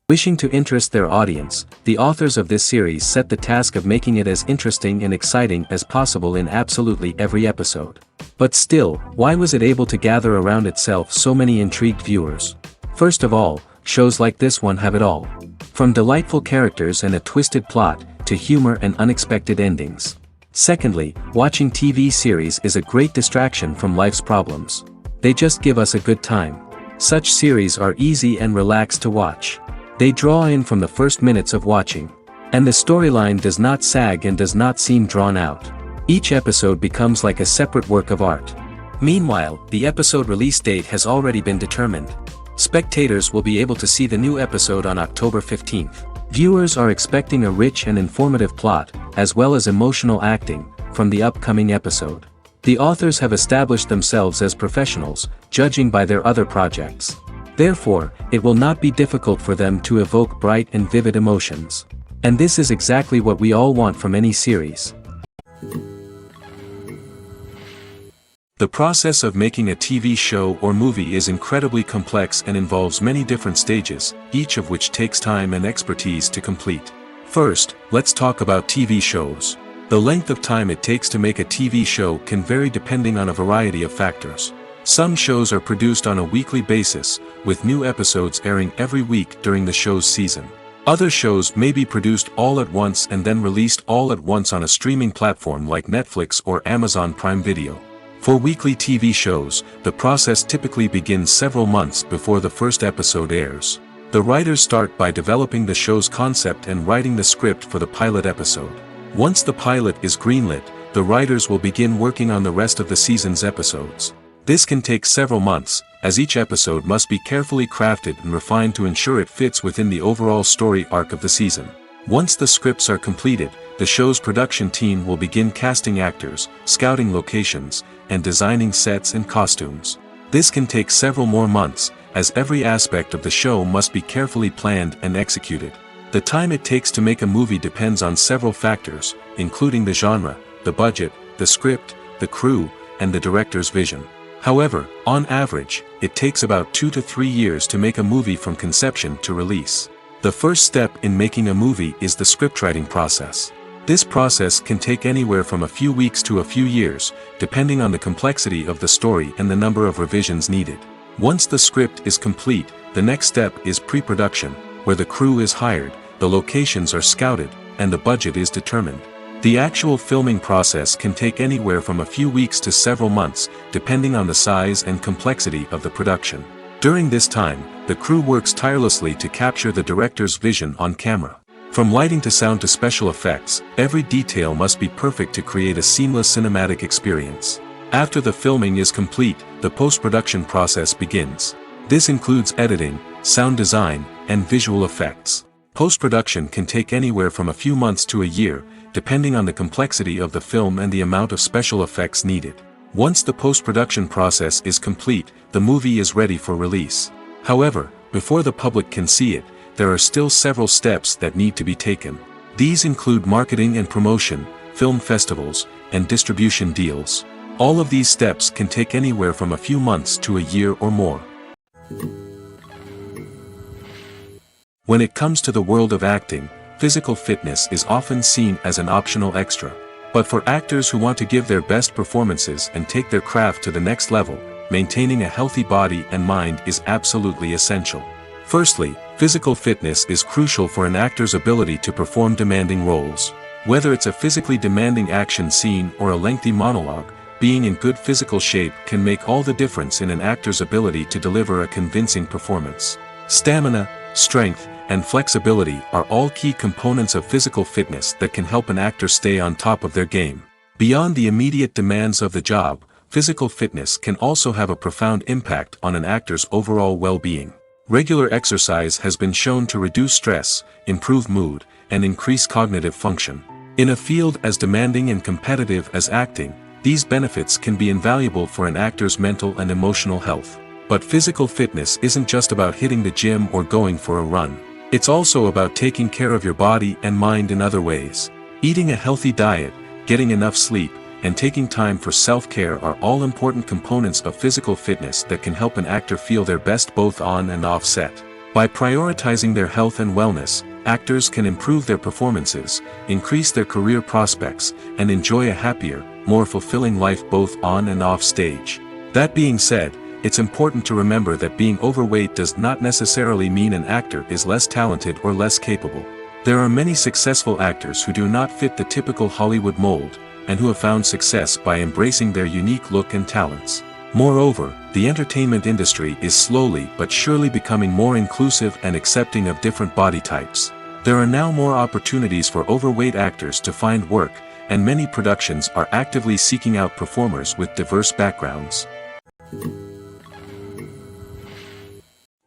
Wishing to interest their audience, the authors of this series set the task of making it as interesting and exciting as possible in absolutely every episode. But still, why was it able to gather around itself so many intrigued viewers? First of all, shows like this one have it all. From delightful characters and a twisted plot, to humor and unexpected endings. Secondly, watching TV series is a great distraction from life's problems. They just give us a good time. Such series are easy and relaxed to watch. They draw in from the first minutes of watching. And the storyline does not sag and does not seem drawn out. Each episode becomes like a separate work of art. Meanwhile, the episode release date has already been determined. Spectators will be able to see the new episode on October 15th. Viewers are expecting a rich and informative plot, as well as emotional acting, from the upcoming episode. The authors have established themselves as professionals, judging by their other projects. Therefore, it will not be difficult for them to evoke bright and vivid emotions. And this is exactly what we all want from any series. The process of making a TV show or movie is incredibly complex and involves many different stages, each of which takes time and expertise to complete. First, let's talk about TV shows. The length of time it takes to make a TV show can vary depending on a variety of factors. Some shows are produced on a weekly basis, with new episodes airing every week during the show's season. Other shows may be produced all at once and then released all at once on a streaming platform like Netflix or Amazon Prime Video. For weekly TV shows, the process typically begins several months before the first episode airs. The writers start by developing the show's concept and writing the script for the pilot episode. Once the pilot is greenlit, the writers will begin working on the rest of the season's episodes. This can take several months, as each episode must be carefully crafted and refined to ensure it fits within the overall story arc of the season. Once the scripts are completed, the show's production team will begin casting actors, scouting locations, and designing sets and costumes. This can take several more months, as every aspect of the show must be carefully planned and executed. The time it takes to make a movie depends on several factors, including the genre, the budget, the script, the crew, and the director's vision. However, on average, it takes about 2 to 3 years to make a movie from conception to release. The first step in making a movie is the scriptwriting process. This process can take anywhere from a few weeks to a few years, depending on the complexity of the story and the number of revisions needed. Once the script is complete, the next step is pre-production, where the crew is hired, the locations are scouted, and the budget is determined. The actual filming process can take anywhere from a few weeks to several months, depending on the size and complexity of the production. During this time, the crew works tirelessly to capture the director's vision on camera. From lighting to sound to special effects, every detail must be perfect to create a seamless cinematic experience. After the filming is complete, the post-production process begins. This includes editing, sound design, and visual effects. Post-production can take anywhere from a few months to a year, depending on the complexity of the film and the amount of special effects needed. Once the post-production process is complete, the movie is ready for release. However, before the public can see it, there are still several steps that need to be taken. These include marketing and promotion, film festivals, and distribution deals. All of these steps can take anywhere from a few months to a year or more. When it comes to the world of acting, physical fitness is often seen as an optional extra. But for actors who want to give their best performances and take their craft to the next level, maintaining a healthy body and mind is absolutely essential. Firstly, Physical fitness is crucial for an actor's ability to perform demanding roles. Whether it's a physically demanding action scene or a lengthy monologue, being in good physical shape can make all the difference in an actor's ability to deliver a convincing performance. Stamina, strength, and flexibility are all key components of physical fitness that can help an actor stay on top of their game. Beyond the immediate demands of the job, physical fitness can also have a profound impact on an actor's overall well-being. Regular exercise has been shown to reduce stress, improve mood, and increase cognitive function. In a field as demanding and competitive as acting, these benefits can be invaluable for an actor's mental and emotional health. But physical fitness isn't just about hitting the gym or going for a run. It's also about taking care of your body and mind in other ways. Eating a healthy diet, getting enough sleep, and taking time for self-care are all important components of physical fitness that can help an actor feel their best both on and off set. By prioritizing their health and wellness, actors can improve their performances, increase their career prospects, and enjoy a happier, more fulfilling life both on and off stage. That being said, it's important to remember that being overweight does not necessarily mean an actor is less talented or less capable. There are many successful actors who do not fit the typical Hollywood mold, and who have found success by embracing their unique look and talents. Moreover, the entertainment industry is slowly but surely becoming more inclusive and accepting of different body types. There are now more opportunities for overweight actors to find work, and many productions are actively seeking out performers with diverse backgrounds.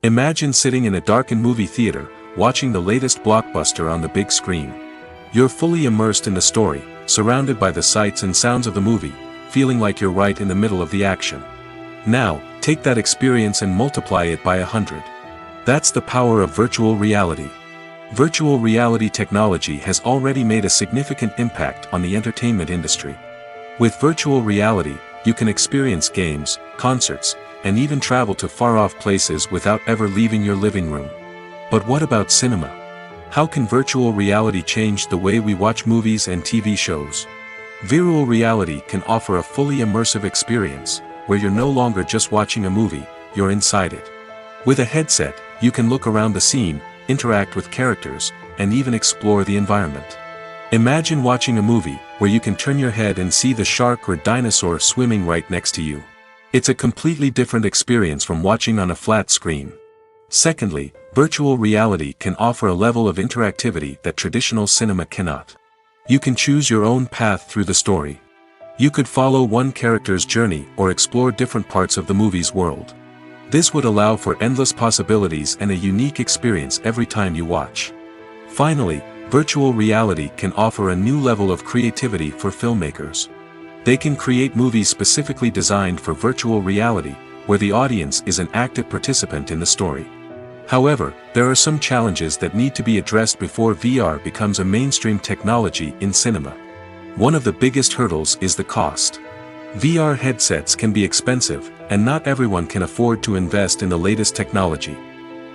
Imagine sitting in a darkened movie theater, watching the latest blockbuster on the big screen. You're fully immersed in the story, surrounded by the sights and sounds of the movie, feeling like you're right in the middle of the action. Now, take that experience and multiply it by 100. That's the power of virtual reality. Virtual reality technology has already made a significant impact on the entertainment industry. With virtual reality, you can experience games, concerts, and even travel to far-off places without ever leaving your living room. But what about cinema? How can virtual reality change the way we watch movies and TV shows? Virtual reality can offer a fully immersive experience, where you're no longer just watching a movie, you're inside it. With a headset, you can look around the scene, interact with characters, and even explore the environment. Imagine watching a movie, where you can turn your head and see the shark or dinosaur swimming right next to you. It's a completely different experience from watching on a flat screen. Secondly, virtual reality can offer a level of interactivity that traditional cinema cannot. You can choose your own path through the story. You could follow one character's journey or explore different parts of the movie's world. This would allow for endless possibilities and a unique experience every time you watch. Finally, virtual reality can offer a new level of creativity for filmmakers. They can create movies specifically designed for virtual reality, where the audience is an active participant in the story. However, there are some challenges that need to be addressed before VR becomes a mainstream technology in cinema. One of the biggest hurdles is the cost. VR headsets can be expensive, and not everyone can afford to invest in the latest technology.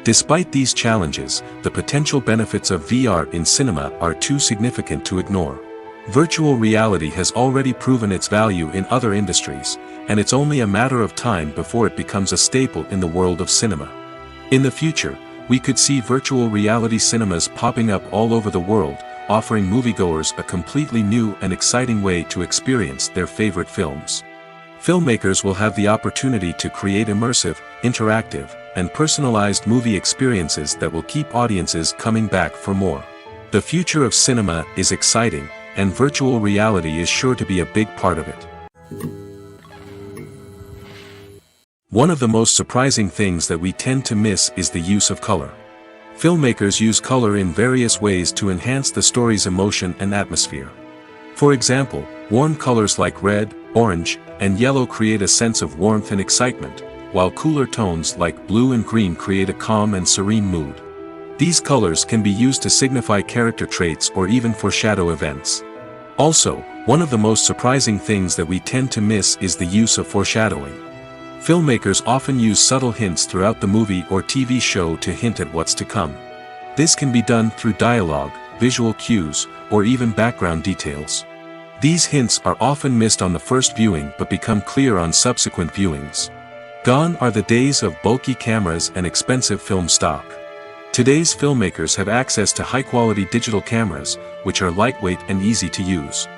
Despite these challenges, the potential benefits of VR in cinema are too significant to ignore. Virtual reality has already proven its value in other industries, and it's only a matter of time before it becomes a staple in the world of cinema. In the future, we could see virtual reality cinemas popping up all over the world, offering moviegoers a completely new and exciting way to experience their favorite films. Filmmakers will have the opportunity to create immersive, interactive, and personalized movie experiences that will keep audiences coming back for more. The future of cinema is exciting, and virtual reality is sure to be a big part of it. One of the most surprising things that we tend to miss is the use of color. Filmmakers use color in various ways to enhance the story's emotion and atmosphere. For example, warm colors like red, orange, and yellow create a sense of warmth and excitement, while cooler tones like blue and green create a calm and serene mood. These colors can be used to signify character traits or even foreshadow events. Also, one of the most surprising things that we tend to miss is the use of foreshadowing. Filmmakers often use subtle hints throughout the movie or TV show to hint at what's to come. This can be done through dialogue, visual cues, or even background details. These hints are often missed on the first viewing but become clear on subsequent viewings. Gone are the days of bulky cameras and expensive film stock. Today's filmmakers have access to high-quality digital cameras, which are lightweight and easy to use.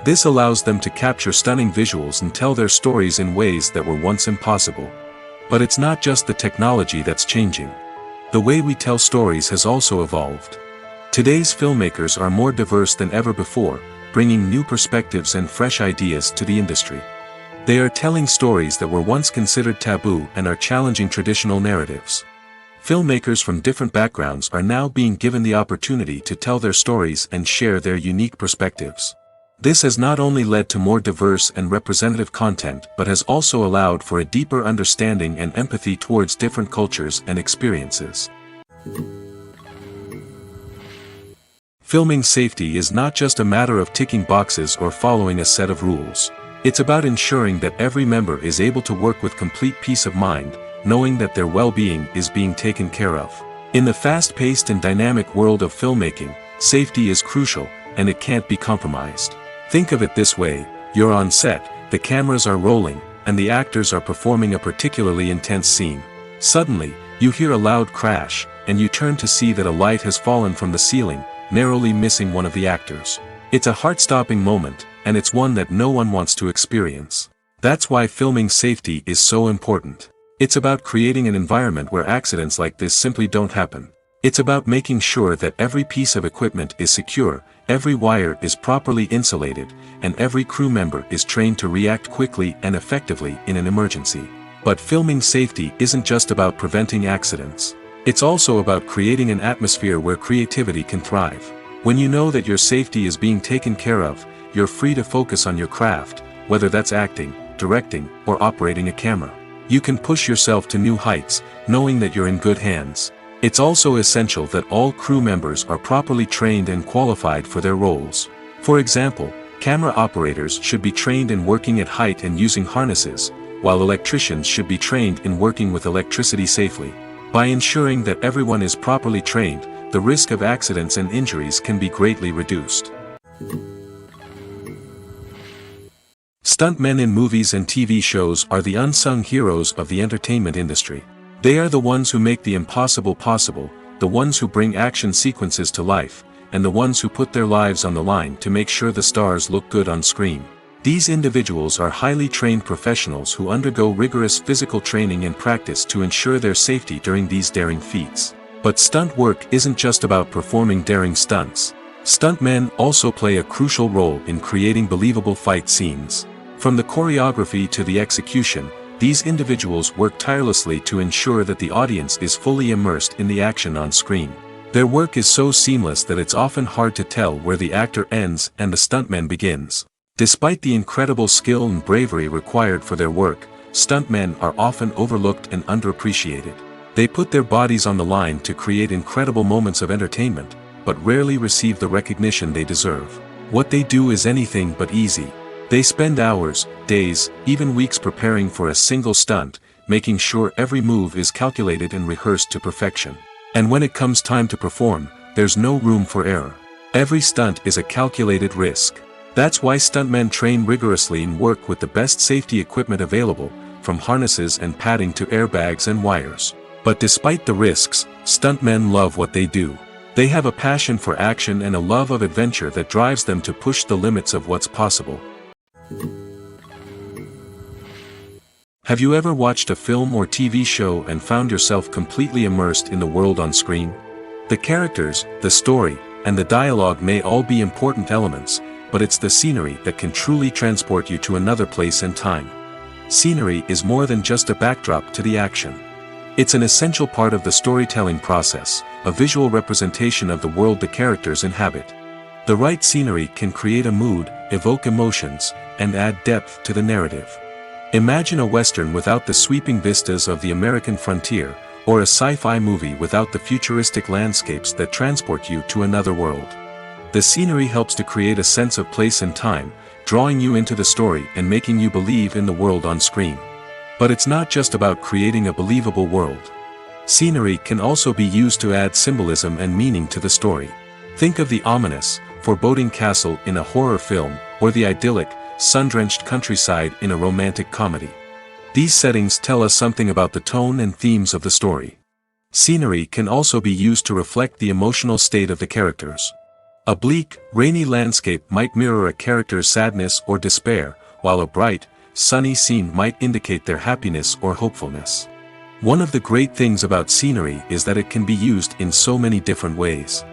This allows them to capture stunning visuals and tell their stories in ways that were once impossible. But it's not just the technology that's changing. The way we tell stories has also evolved. Today's filmmakers are more diverse than ever before, bringing new perspectives and fresh ideas to the industry. They are telling stories that were once considered taboo and are challenging traditional narratives. Filmmakers from different backgrounds are now being given the opportunity to tell their stories and share their unique perspectives. This has not only led to more diverse and representative content but has also allowed for a deeper understanding and empathy towards different cultures and experiences. Filming safety is not just a matter of ticking boxes or following a set of rules. It's about ensuring that every member is able to work with complete peace of mind, knowing that their well-being is being taken care of. In the fast-paced and dynamic world of filmmaking, safety is crucial, and it can't be compromised. Think of it this way: you're on set, the cameras are rolling, and the actors are performing a particularly intense scene. Suddenly, you hear a loud crash, and you turn to see that a light has fallen from the ceiling, narrowly missing one of the actors. It's a heart-stopping moment, and it's one that no one wants to experience. That's why filming safety is so important. It's about creating an environment where accidents like this simply don't happen. It's about making sure that every piece of equipment is secure, every wire is properly insulated, and every crew member is trained to react quickly and effectively in an emergency. But filming safety isn't just about preventing accidents. It's also about creating an atmosphere where creativity can thrive. When you know that your safety is being taken care of, you're free to focus on your craft, whether that's acting, directing, or operating a camera. You can push yourself to new heights, knowing that you're in good hands. It's also essential that all crew members are properly trained and qualified for their roles. For example, camera operators should be trained in working at height and using harnesses, while electricians should be trained in working with electricity safely. By ensuring that everyone is properly trained, the risk of accidents and injuries can be greatly reduced. Stuntmen in movies and TV shows are the unsung heroes of the entertainment industry. They are the ones who make the impossible possible, the ones who bring action sequences to life, and the ones who put their lives on the line to make sure the stars look good on screen. These individuals are highly trained professionals who undergo rigorous physical training and practice to ensure their safety during these daring feats. But stunt work isn't just about performing daring stunts. Stuntmen also play a crucial role in creating believable fight scenes. From the choreography to the execution, these individuals work tirelessly to ensure that the audience is fully immersed in the action on screen. Their work is so seamless that it's often hard to tell where the actor ends and the stuntman begins. Despite the incredible skill and bravery required for their work, stuntmen are often overlooked and underappreciated. They put their bodies on the line to create incredible moments of entertainment, but rarely receive the recognition they deserve. What they do is anything but easy. They spend hours, days, even weeks preparing for a single stunt, making sure every move is calculated and rehearsed to perfection. And when it comes time to perform, there's no room for error. Every stunt is a calculated risk. That's why stuntmen train rigorously and work with the best safety equipment available, from harnesses and padding to airbags and wires. But despite the risks, stuntmen love what they do. They have a passion for action and a love of adventure that drives them to push the limits of what's possible. Have you ever watched a film or TV show and found yourself completely immersed in the world on screen? The characters, the story, and the dialogue may all be important elements, but it's the scenery that can truly transport you to another place and time. Scenery is more than just a backdrop to the action. It's an essential part of the storytelling process, a visual representation of the world the characters inhabit. The right scenery can create a mood, evoke emotions, and add depth to the narrative. Imagine a Western without the sweeping vistas of the American frontier, or a sci-fi movie without the futuristic landscapes that transport you to another world. The scenery helps to create a sense of place and time, drawing you into the story and making you believe in the world on screen. But it's not just about creating a believable world. Scenery can also be used to add symbolism and meaning to the story. Think of the ominous, foreboding castle in a horror film, or the idyllic, sun-drenched countryside in a romantic comedy. These settings tell us something about the tone and themes of the story. Scenery can also be used to reflect the emotional state of the characters. A bleak, rainy landscape might mirror a character's sadness or despair, while a bright, sunny scene might indicate their happiness or hopefulness. One of the great things about scenery is that it can be used in so many different ways.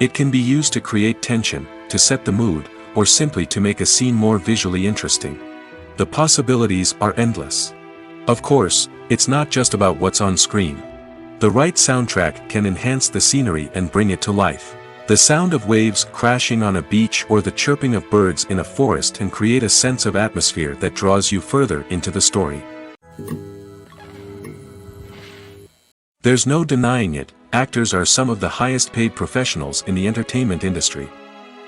It can be used to create tension, to set the mood, or simply to make a scene more visually interesting. The possibilities are endless. Of course, it's not just about what's on screen. The right soundtrack can enhance the scenery and bring it to life. The sound of waves crashing on a beach or the chirping of birds in a forest can create a sense of atmosphere that draws you further into the story. There's no denying it, actors are some of the highest paid professionals in the entertainment industry.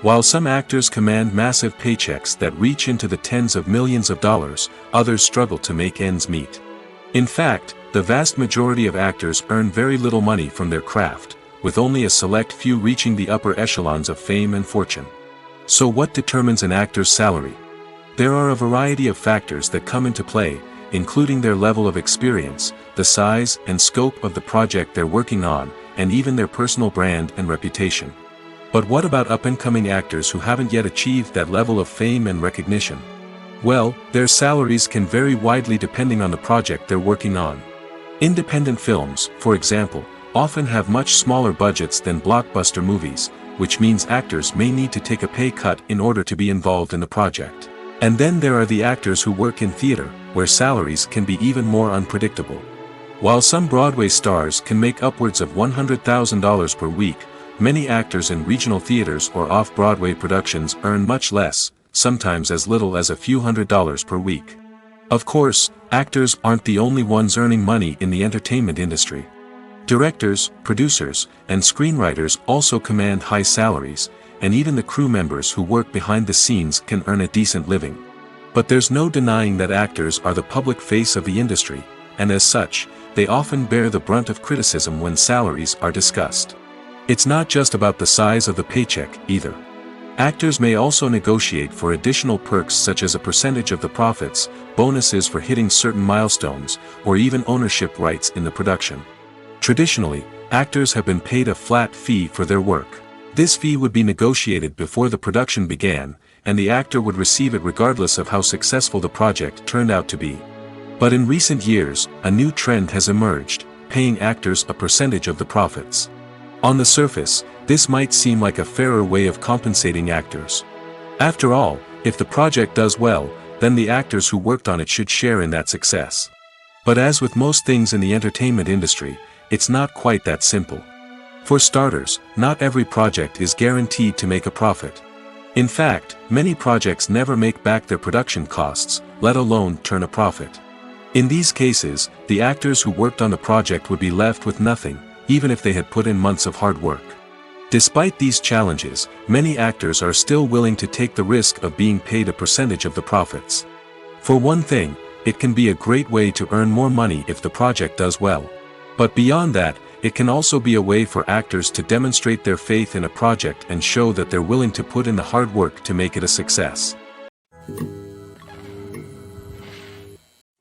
While some actors command massive paychecks that reach into the tens of millions of dollars, others struggle to make ends meet. In fact, the vast majority of actors earn very little money from their craft, with only a select few reaching the upper echelons of fame and fortune. So what determines an actor's salary? There are a variety of factors that come into play, including their level of experience, the size and scope of the project they're working on, and even their personal brand and reputation. But what about up-and-coming actors who haven't yet achieved that level of fame and recognition? Well, their salaries can vary widely depending on the project they're working on. Independent films, for example, often have much smaller budgets than blockbuster movies, which means actors may need to take a pay cut in order to be involved in the project. And then there are the actors who work in theater, where salaries can be even more unpredictable. While some Broadway stars can make upwards of $100,000 per week, many actors in regional theaters or off-Broadway productions earn much less, sometimes as little as a few $100s per week. Of course, actors aren't the only ones earning money in the entertainment industry. Directors, producers, and screenwriters also command high salaries, and even the crew members who work behind the scenes can earn a decent living. But there's no denying that actors are the public face of the industry, and as such, they often bear the brunt of criticism when salaries are discussed. It's not just about the size of the paycheck, either. Actors may also negotiate for additional perks such as a percentage of the profits, bonuses for hitting certain milestones, or even ownership rights in the production. Traditionally, actors have been paid a flat fee for their work. This fee would be negotiated before the production began, and the actor would receive it regardless of how successful the project turned out to be. But in recent years, a new trend has emerged, paying actors a percentage of the profits. On the surface, this might seem like a fairer way of compensating actors. After all, if the project does well, then the actors who worked on it should share in that success. But as with most things in the entertainment industry, it's not quite that simple. For starters, not every project is guaranteed to make a profit. In fact, many projects never make back their production costs, let alone turn a profit. In these cases, the actors who worked on the project would be left with nothing, even if they had put in months of hard work. Despite these challenges, many actors are still willing to take the risk of being paid a percentage of the profits. For one thing, it can be a great way to earn more money if the project does well. But beyond that, it can also be a way for actors to demonstrate their faith in a project and show that they're willing to put in the hard work to make it a success.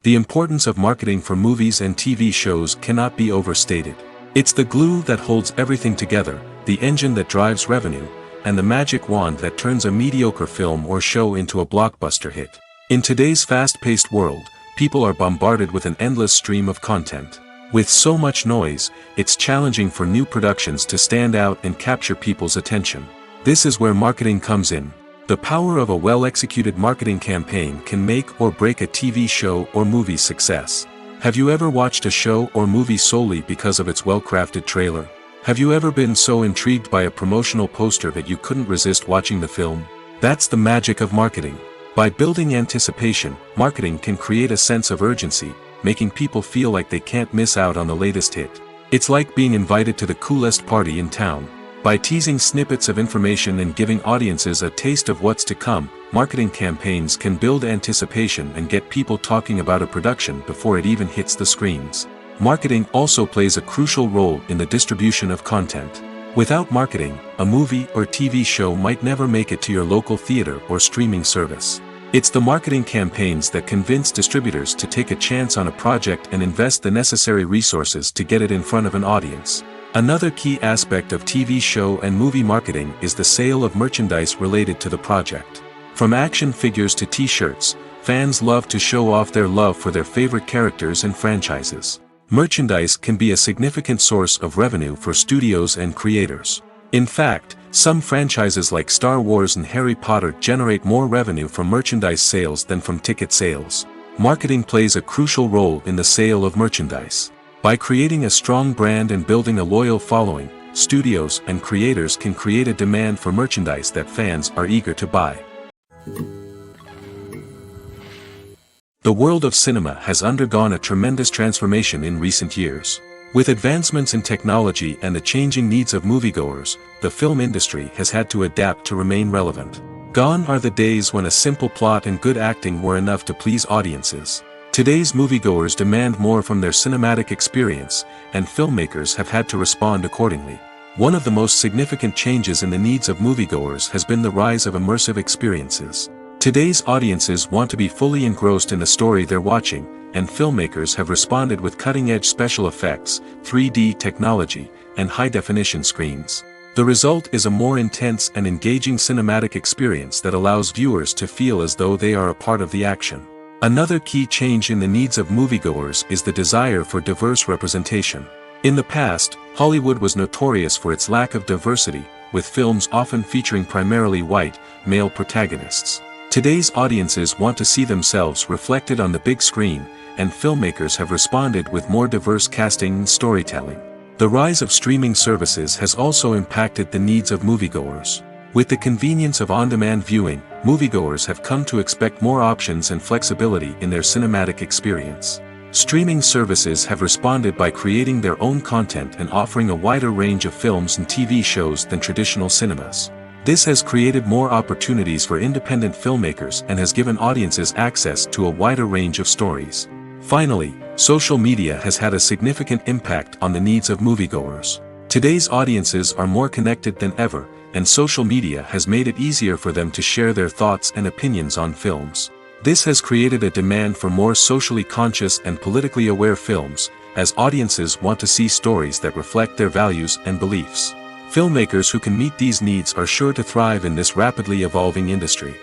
The importance of marketing for movies and TV shows cannot be overstated. It's the glue that holds everything together, the engine that drives revenue, and the magic wand that turns a mediocre film or show into a blockbuster hit. In today's fast-paced world, people are bombarded with an endless stream of content. With so much noise, it's challenging for new productions to stand out and capture people's attention. This is where marketing comes in. The power of a well-executed marketing campaign can make or break a TV show or movie's success. Have you ever watched a show or movie solely because of its well-crafted trailer? Have you ever been so intrigued by a promotional poster that you couldn't resist watching the film? That's the magic of marketing. By building anticipation, marketing can create a sense of urgency, making people feel like they can't miss out on the latest hit. It's like being invited to the coolest party in town. By teasing snippets of information and giving audiences a taste of what's to come, marketing campaigns can build anticipation and get people talking about a production before it even hits the screens. Marketing also plays a crucial role in the distribution of content. Without marketing, a movie or TV show might never make it to your local theater or streaming service. It's the marketing campaigns that convince distributors to take a chance on a project and invest the necessary resources to get it in front of an audience. Another key aspect of TV show and movie marketing is the sale of merchandise related to the project. From action figures to t-shirts, fans love to show off their love for their favorite characters and franchises. Merchandise can be a significant source of revenue for studios and creators. In fact, some franchises like Star Wars and Harry Potter generate more revenue from merchandise sales than from ticket sales. Marketing plays a crucial role in the sale of merchandise. By creating a strong brand and building a loyal following, studios and creators can create a demand for merchandise that fans are eager to buy. The world of cinema has undergone a tremendous transformation in recent years. With advancements in technology and the changing needs of moviegoers, the film industry has had to adapt to remain relevant. Gone are the days when a simple plot and good acting were enough to please audiences. Today's moviegoers demand more from their cinematic experience, and filmmakers have had to respond accordingly. One of the most significant changes in the needs of moviegoers has been the rise of immersive experiences. Today's audiences want to be fully engrossed in the story they're watching, and filmmakers have responded with cutting-edge special effects, 3D technology, and high-definition screens. The result is a more intense and engaging cinematic experience that allows viewers to feel as though they are a part of the action. Another key change in the needs of moviegoers is the desire for diverse representation. In the past, Hollywood was notorious for its lack of diversity, with films often featuring primarily white, male protagonists. Today's audiences want to see themselves reflected on the big screen, and filmmakers have responded with more diverse casting and storytelling. The rise of streaming services has also impacted the needs of moviegoers. With the convenience of on-demand viewing, moviegoers have come to expect more options and flexibility in their cinematic experience. Streaming services have responded by creating their own content and offering a wider range of films and TV shows than traditional cinemas. This has created more opportunities for independent filmmakers and has given audiences access to a wider range of stories. Finally, social media has had a significant impact on the needs of moviegoers. Today's audiences are more connected than ever, and social media has made it easier for them to share their thoughts and opinions on films. This has created a demand for more socially conscious and politically aware films, as audiences want to see stories that reflect their values and beliefs. Filmmakers who can meet these needs are sure to thrive in this rapidly evolving industry.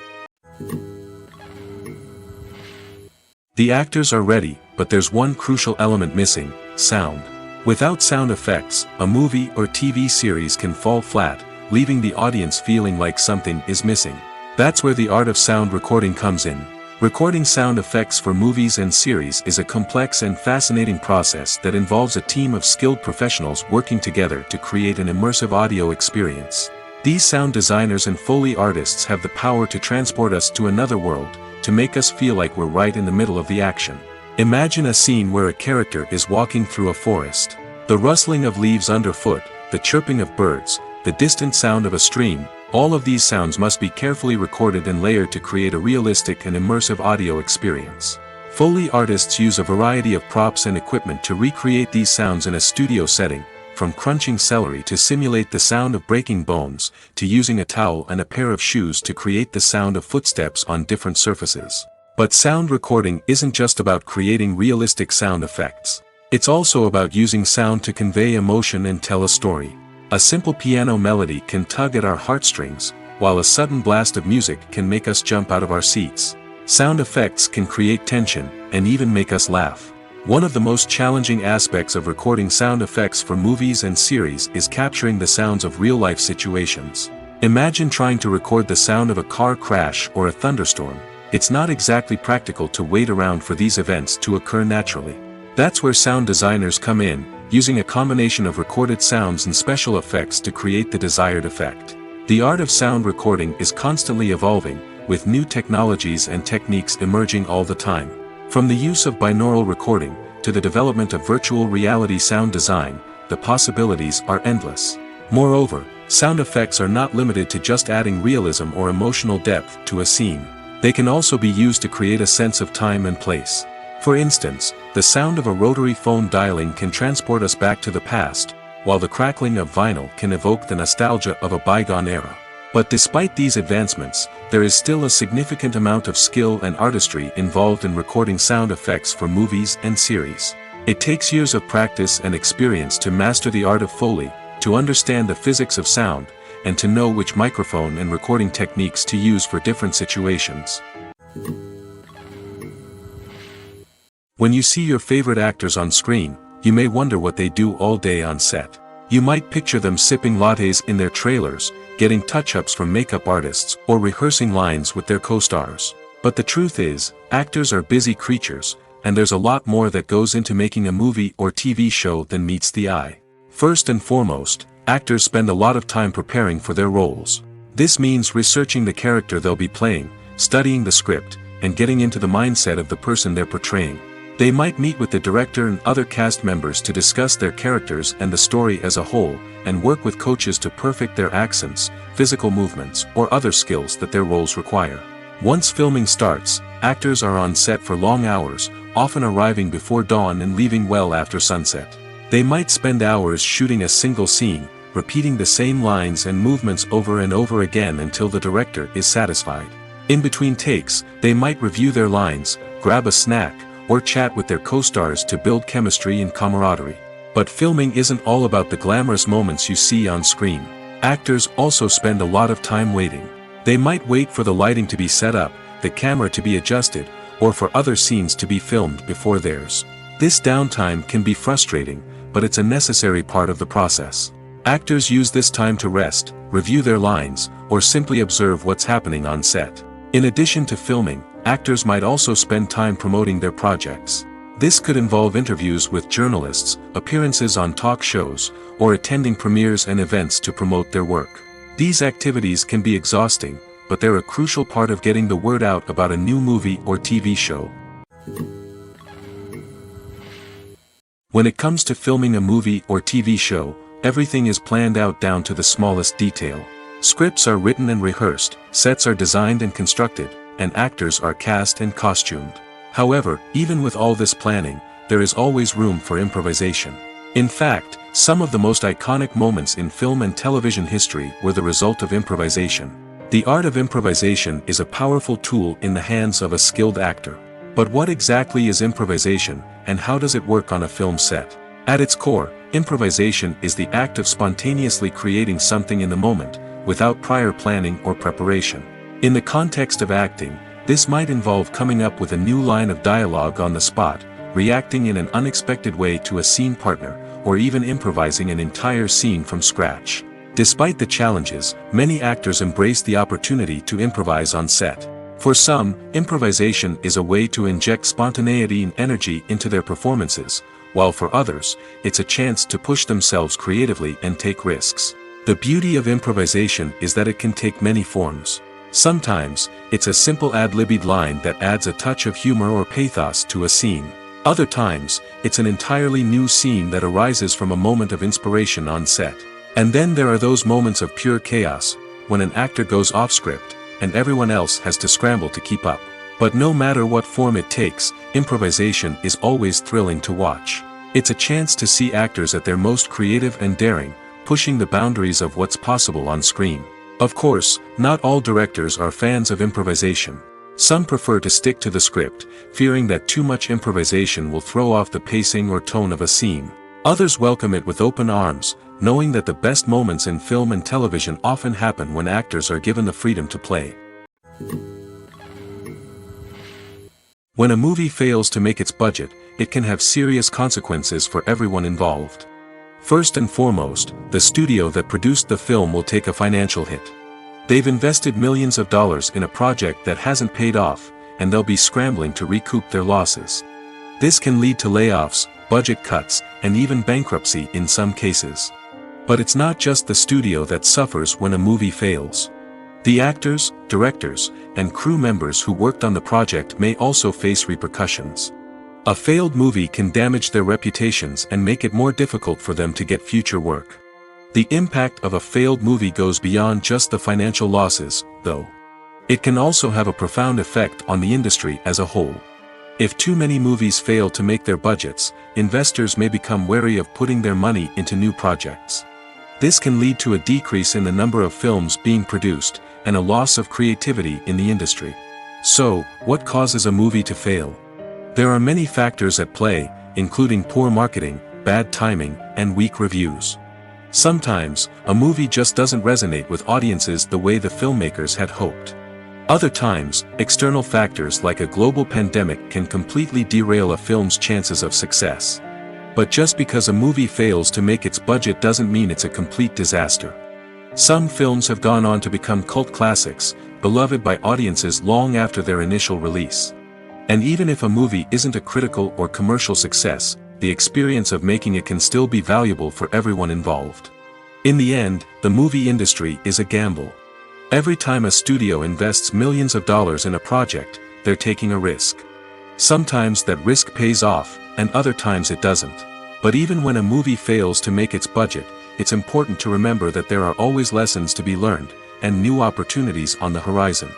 The actors are ready, but there's one crucial element missing: sound. Without sound effects, a movie or TV series can fall flat, leaving the audience feeling like something is missing. That's where the art of sound recording comes in. Recording sound effects for movies and series is a complex and fascinating process that involves a team of skilled professionals working together to create an immersive audio experience. These sound designers and Foley artists have the power to transport us to another world, to make us feel like we're right in the middle of the action. Imagine a scene where a character is walking through a forest. The rustling of leaves underfoot, the chirping of birds, the distant sound of a stream, all of these sounds must be carefully recorded and layered to create a realistic and immersive audio experience. Foley artists use a variety of props and equipment to recreate these sounds in a studio setting, from crunching celery to simulate the sound of breaking bones, to using a towel and a pair of shoes to create the sound of footsteps on different surfaces. But sound recording isn't just about creating realistic sound effects. It's also about using sound to convey emotion and tell a story. A simple piano melody can tug at our heartstrings, while a sudden blast of music can make us jump out of our seats. Sound effects can create tension, and even make us laugh. One of the most challenging aspects of recording sound effects for movies and series is capturing the sounds of real-life situations. Imagine trying to record the sound of a car crash or a thunderstorm. It's not exactly practical to wait around for these events to occur naturally. That's where sound designers come in, using a combination of recorded sounds and special effects to create the desired effect. The art of sound recording is constantly evolving, with new technologies and techniques emerging all the time. From the use of binaural recording, to the development of virtual reality sound design, the possibilities are endless. Moreover, sound effects are not limited to just adding realism or emotional depth to a scene. They can also be used to create a sense of time and place. For instance, the sound of a rotary phone dialing can transport us back to the past, while the crackling of vinyl can evoke the nostalgia of a bygone era. But despite these advancements, there is still a significant amount of skill and artistry involved in recording sound effects for movies and series. It takes years of practice and experience to master the art of Foley, to understand the physics of sound, and to know which microphone and recording techniques to use for different situations. When you see your favorite actors on screen, you may wonder what they do all day on set. You might picture them sipping lattes in their trailers, getting touch-ups from makeup artists, or rehearsing lines with their co-stars. But the truth is, actors are busy creatures, and there's a lot more that goes into making a movie or TV show than meets the eye. First and foremost, actors spend a lot of time preparing for their roles. This means researching the character they'll be playing, studying the script, and getting into the mindset of the person they're portraying. They might meet with the director and other cast members to discuss their characters and the story as a whole, and work with coaches to perfect their accents, physical movements, or other skills that their roles require. Once filming starts, actors are on set for long hours, often arriving before dawn and leaving well after sunset. They might spend hours shooting a single scene, repeating the same lines and movements over and over again until the director is satisfied. In between takes, they might review their lines, grab a snack, or chat with their co-stars to build chemistry and camaraderie. But filming isn't all about the glamorous moments you see on screen. Actors also spend a lot of time waiting. They might wait for the lighting to be set up, the camera to be adjusted, or for other scenes to be filmed before theirs. This downtime can be frustrating, but it's a necessary part of the process. Actors use this time to rest, review their lines, or simply observe what's happening on set. In addition to filming, actors might also spend time promoting their projects. This could involve interviews with journalists, appearances on talk shows, or attending premieres and events to promote their work. These activities can be exhausting, but they're a crucial part of getting the word out about a new movie or TV show. When it comes to filming a movie or TV show, everything is planned out down to the smallest detail. Scripts are written and rehearsed, sets are designed and constructed, and actors are cast and costumed. However, even with all this planning, there is always room for improvisation. In fact, some of the most iconic moments in film and television history were the result of improvisation. The art of improvisation is a powerful tool in the hands of a skilled actor. But what exactly is improvisation, and how does it work on a film set? At its core, improvisation is the act of spontaneously creating something in the moment, without prior planning or preparation. In the context of acting, this might involve coming up with a new line of dialogue on the spot, reacting in an unexpected way to a scene partner, or even improvising an entire scene from scratch. Despite the challenges, many actors embrace the opportunity to improvise on set. For some, improvisation is a way to inject spontaneity and energy into their performances, while for others, it's a chance to push themselves creatively and take risks. The beauty of improvisation is that it can take many forms. Sometimes, it's a simple ad-libbed line that adds a touch of humor or pathos to a scene. Other times, it's an entirely new scene that arises from a moment of inspiration on set. And then there are those moments of pure chaos, when an actor goes off script, and everyone else has to scramble to keep up. But no matter what form it takes, improvisation is always thrilling to watch. It's a chance to see actors at their most creative and daring, pushing the boundaries of what's possible on screen. Of course, not all directors are fans of improvisation. Some prefer to stick to the script, fearing that too much improvisation will throw off the pacing or tone of a scene. Others welcome it with open arms, knowing that the best moments in film and television often happen when actors are given the freedom to play. When a movie fails to make its budget, it can have serious consequences for everyone involved. First and foremost, the studio that produced the film will take a financial hit. They've invested millions of dollars in a project that hasn't paid off, and they'll be scrambling to recoup their losses. This can lead to layoffs, budget cuts, and even bankruptcy in some cases. But it's not just the studio that suffers when a movie fails. The actors, directors, and crew members who worked on the project may also face repercussions. A failed movie can damage their reputations and make it more difficult for them to get future work. The impact of a failed movie goes beyond just the financial losses, though. It can also have a profound effect on the industry as a whole. If too many movies fail to make their budgets, investors may become wary of putting their money into new projects. This can lead to a decrease in the number of films being produced, and a loss of creativity in the industry. So, what causes a movie to fail? There are many factors at play, including poor marketing, bad timing, and weak reviews. Sometimes, a movie just doesn't resonate with audiences the way the filmmakers had hoped. Other times, external factors like a global pandemic can completely derail a film's chances of success. But just because a movie fails to make its budget doesn't mean it's a complete disaster. Some films have gone on to become cult classics, beloved by audiences long after their initial release. And even if a movie isn't a critical or commercial success, the experience of making it can still be valuable for everyone involved. In the end, the movie industry is a gamble. Every time a studio invests millions of dollars in a project, they're taking a risk. Sometimes that risk pays off, and other times it doesn't. But even when a movie fails to make its budget, it's important to remember that there are always lessons to be learned, and new opportunities on the horizon.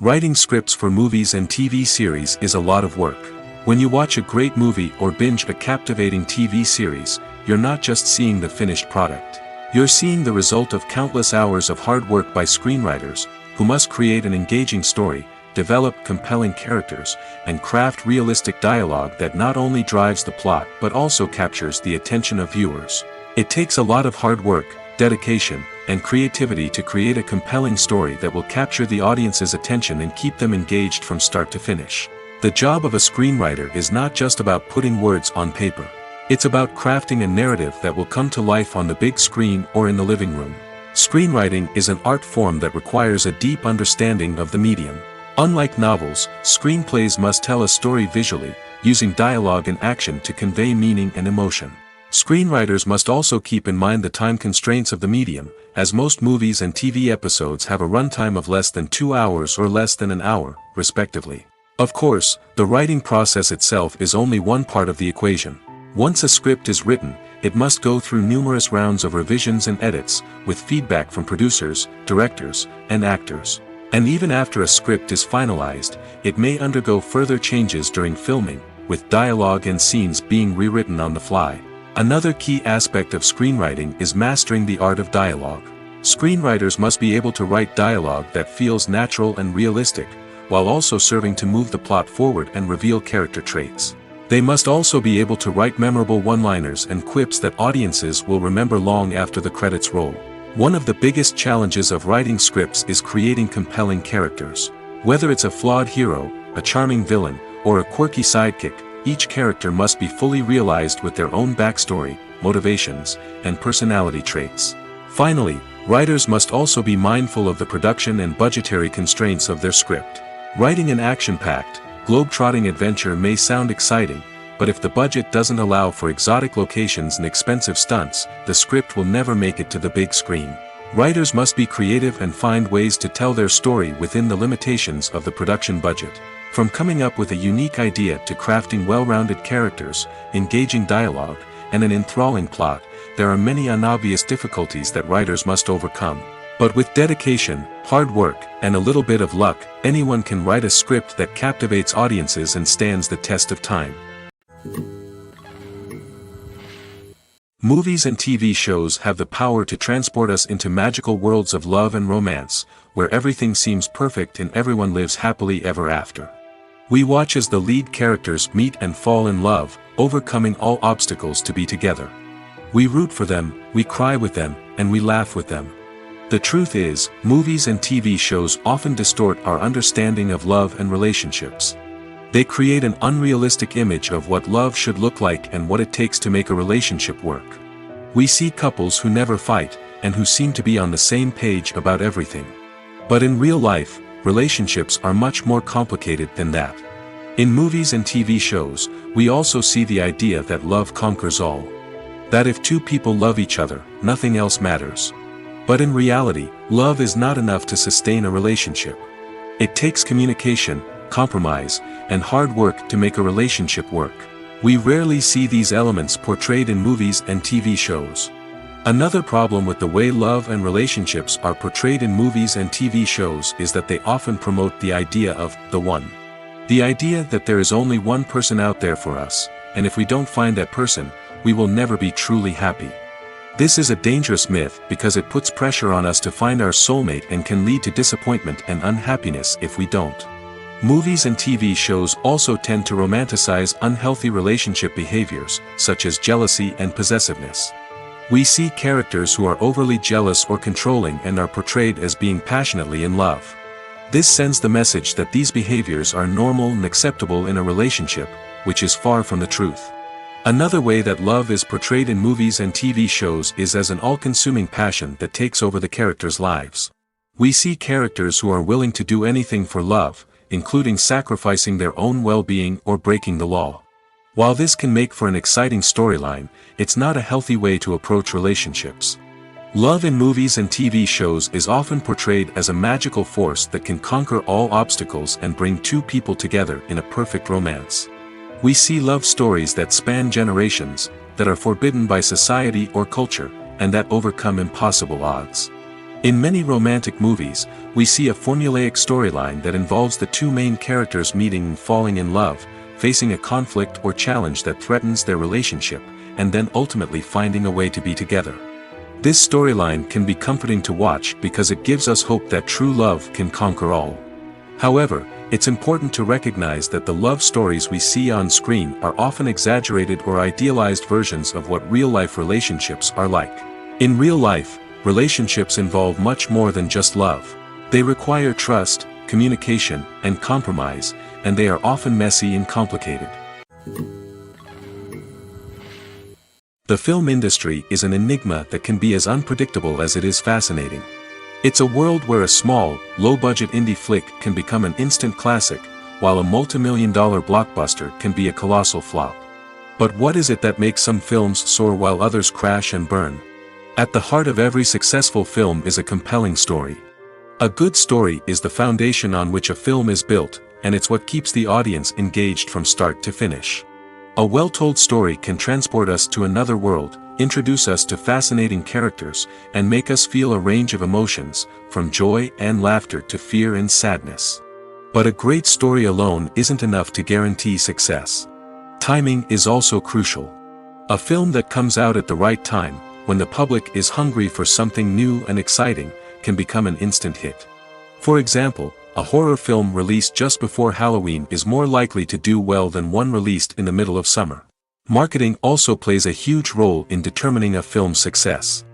Writing scripts for movies and TV series is a lot of work. When you watch a great movie or binge a captivating TV series, you're not just seeing the finished product. You're seeing the result of countless hours of hard work by screenwriters, who must create an engaging story, develop compelling characters, and craft realistic dialogue that not only drives the plot but also captures the attention of viewers. It takes a lot of hard work, dedication, and creativity to create a compelling story that will capture the audience's attention and keep them engaged from start to finish. The job of a screenwriter is not just about putting words on paper. It's about crafting a narrative that will come to life on the big screen or in the living room. Screenwriting is an art form that requires a deep understanding of the medium. Unlike novels, screenplays must tell a story visually, using dialogue and action to convey meaning and emotion. Screenwriters must also keep in mind the time constraints of the medium, as most movies and TV episodes have a runtime of less than 2 hours or less than an hour, respectively. Of course, the writing process itself is only one part of the equation. Once a script is written, it must go through numerous rounds of revisions and edits, with feedback from producers, directors, and actors. And even after a script is finalized, it may undergo further changes during filming, with dialogue and scenes being rewritten on the fly. Another key aspect of screenwriting is mastering the art of dialogue. Screenwriters must be able to write dialogue that feels natural and realistic, while also serving to move the plot forward and reveal character traits. They must also be able to write memorable one-liners and quips that audiences will remember long after the credits roll. One of the biggest challenges of writing scripts is creating compelling characters. Whether it's a flawed hero, a charming villain, or a quirky sidekick, each character must be fully realized with their own backstory, motivations, and personality traits. Finally, writers must also be mindful of the production and budgetary constraints of their script. Writing an action-packed, globe-trotting adventure may sound exciting, but if the budget doesn't allow for exotic locations and expensive stunts, the script will never make it to the big screen. Writers must be creative and find ways to tell their story within the limitations of the production budget. From coming up with a unique idea to crafting well-rounded characters, engaging dialogue, and an enthralling plot, there are many unobvious difficulties that writers must overcome. But with dedication, hard work, and a little bit of luck, anyone can write a script that captivates audiences and stands the test of time. Movies and TV shows have the power to transport us into magical worlds of love and romance, where everything seems perfect and everyone lives happily ever after. We watch as the lead characters meet and fall in love, overcoming all obstacles to be together. We root for them, we cry with them, and we laugh with them. The truth is, movies and TV shows often distort our understanding of love and relationships. They create an unrealistic image of what love should look like and what it takes to make a relationship work. We see couples who never fight, and who seem to be on the same page about everything. But in real life, relationships are much more complicated than that. In movies and TV shows, we also see the idea that love conquers all. That if two people love each other, nothing else matters. But in reality, love is not enough to sustain a relationship. It takes communication, compromise, and hard work to make a relationship work. We rarely see these elements portrayed in movies and TV shows. Another problem with the way love and relationships are portrayed in movies and TV shows is that they often promote the idea of the one. The idea that there is only one person out there for us, and if we don't find that person, we will never be truly happy. This is a dangerous myth because it puts pressure on us to find our soulmate and can lead to disappointment and unhappiness if we don't. Movies and TV shows also tend to romanticize unhealthy relationship behaviors, such as jealousy and possessiveness. We see characters who are overly jealous or controlling and are portrayed as being passionately in love. This sends the message that these behaviors are normal and acceptable in a relationship, which is far from the truth. Another way that love is portrayed in movies and TV shows is as an all-consuming passion that takes over the characters' lives. We see characters who are willing to do anything for love, including sacrificing their own well-being or breaking the law. While this can make for an exciting storyline, it's not a healthy way to approach relationships. Love in movies and TV shows is often portrayed as a magical force that can conquer all obstacles and bring two people together in a perfect romance. We see love stories that span generations, that are forbidden by society or culture, and that overcome impossible odds. In many romantic movies, we see a formulaic storyline that involves the two main characters meeting and falling in love, facing a conflict or challenge that threatens their relationship, and then ultimately finding a way to be together. This storyline can be comforting to watch because it gives us hope that true love can conquer all. However, it's important to recognize that the love stories we see on screen are often exaggerated or idealized versions of what real-life relationships are like. In real life, relationships involve much more than just love. They require trust, communication, and compromise, and they are often messy and complicated. The film industry is an enigma that can be as unpredictable as it is fascinating. It's a world where a small, low-budget indie flick can become an instant classic, while a multi-million-dollar blockbuster can be a colossal flop. But what is it that makes some films soar while others crash and burn? At the heart of every successful film is a compelling story. A good story is the foundation on which a film is built, and it's what keeps the audience engaged from start to finish. A well-told story can transport us to another world, introduce us to fascinating characters, and make us feel a range of emotions, from joy and laughter to fear and sadness. But a great story alone isn't enough to guarantee success. Timing is also crucial. A film that comes out at the right time, when the public is hungry for something new and exciting, can become an instant hit. For example, a horror film released just before Halloween is more likely to do well than one released in the middle of summer. Marketing also plays a huge role in determining a film's success.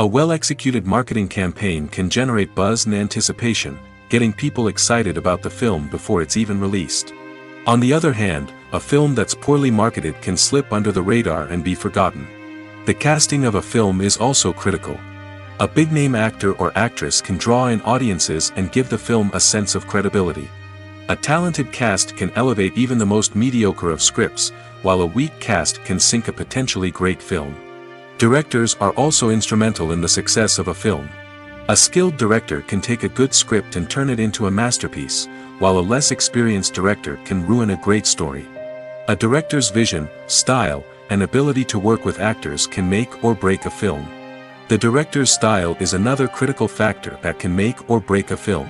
A well-executed marketing campaign can generate buzz and anticipation, getting people excited about the film before it's even released. On the other hand, a film that's poorly marketed can slip under the radar and be forgotten. The casting of a film is also critical. A big-name actor or actress can draw in audiences and give the film a sense of credibility. A talented cast can elevate even the most mediocre of scripts, while a weak cast can sink a potentially great film. Directors are also instrumental in the success of a film. A skilled director can take a good script and turn it into a masterpiece, while a less experienced director can ruin a great story. A director's vision, style, and ability to work with actors can make or break a film. The director's style is another critical factor that can make or break a film.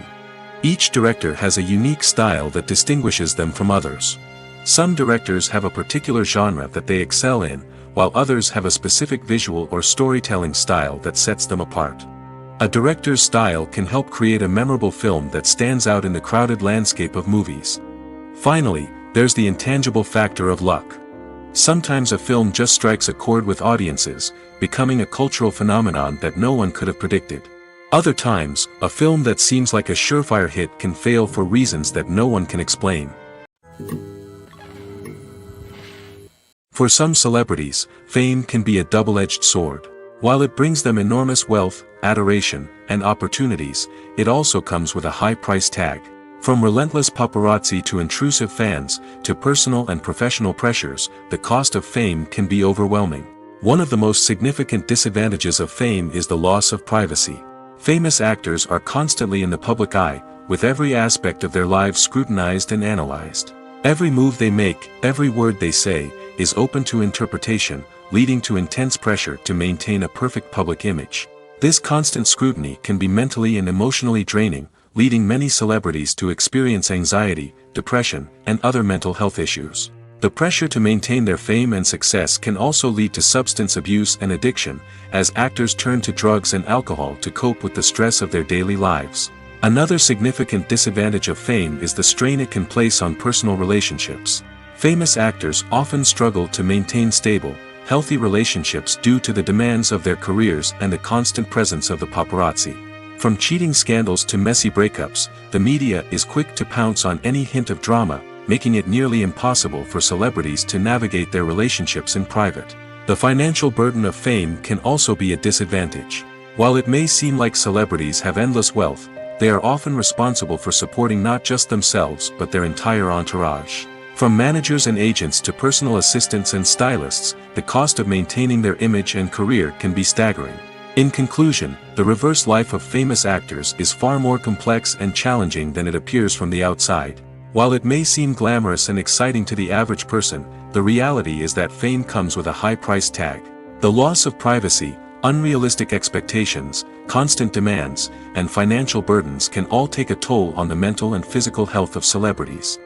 Each director has a unique style that distinguishes them from others. Some directors have a particular genre that they excel in, while others have a specific visual or storytelling style that sets them apart. A director's style can help create a memorable film that stands out in the crowded landscape of movies. Finally, there's the intangible factor of luck. Sometimes a film just strikes a chord with audiences, becoming a cultural phenomenon that no one could have predicted. Other times, a film that seems like a surefire hit can fail for reasons that no one can explain. For some celebrities, fame can be a double-edged sword. While it brings them enormous wealth, adoration, and opportunities, it also comes with a high price tag. From relentless paparazzi to intrusive fans, to personal and professional pressures, the cost of fame can be overwhelming. One of the most significant disadvantages of fame is the loss of privacy. Famous actors are constantly in the public eye, with every aspect of their lives scrutinized and analyzed. Every move they make, every word they say, is open to interpretation, leading to intense pressure to maintain a perfect public image. This constant scrutiny can be mentally and emotionally draining, leading many celebrities to experience anxiety, depression, and other mental health issues. The pressure to maintain their fame and success can also lead to substance abuse and addiction, as actors turn to drugs and alcohol to cope with the stress of their daily lives. Another significant disadvantage of fame is the strain it can place on personal relationships. Famous actors often struggle to maintain stable, healthy relationships due to the demands of their careers and the constant presence of the paparazzi. From cheating scandals to messy breakups, the media is quick to pounce on any hint of drama, making it nearly impossible for celebrities to navigate their relationships in private. The financial burden of fame can also be a disadvantage. While it may seem like celebrities have endless wealth, they are often responsible for supporting not just themselves but their entire entourage. From managers and agents to personal assistants and stylists, the cost of maintaining their image and career can be staggering. In conclusion, the reverse life of famous actors is far more complex and challenging than it appears from the outside. While it may seem glamorous and exciting to the average person, the reality is that fame comes with a high price tag. The loss of privacy, unrealistic expectations, constant demands, and financial burdens can all take a toll on the mental and physical health of celebrities.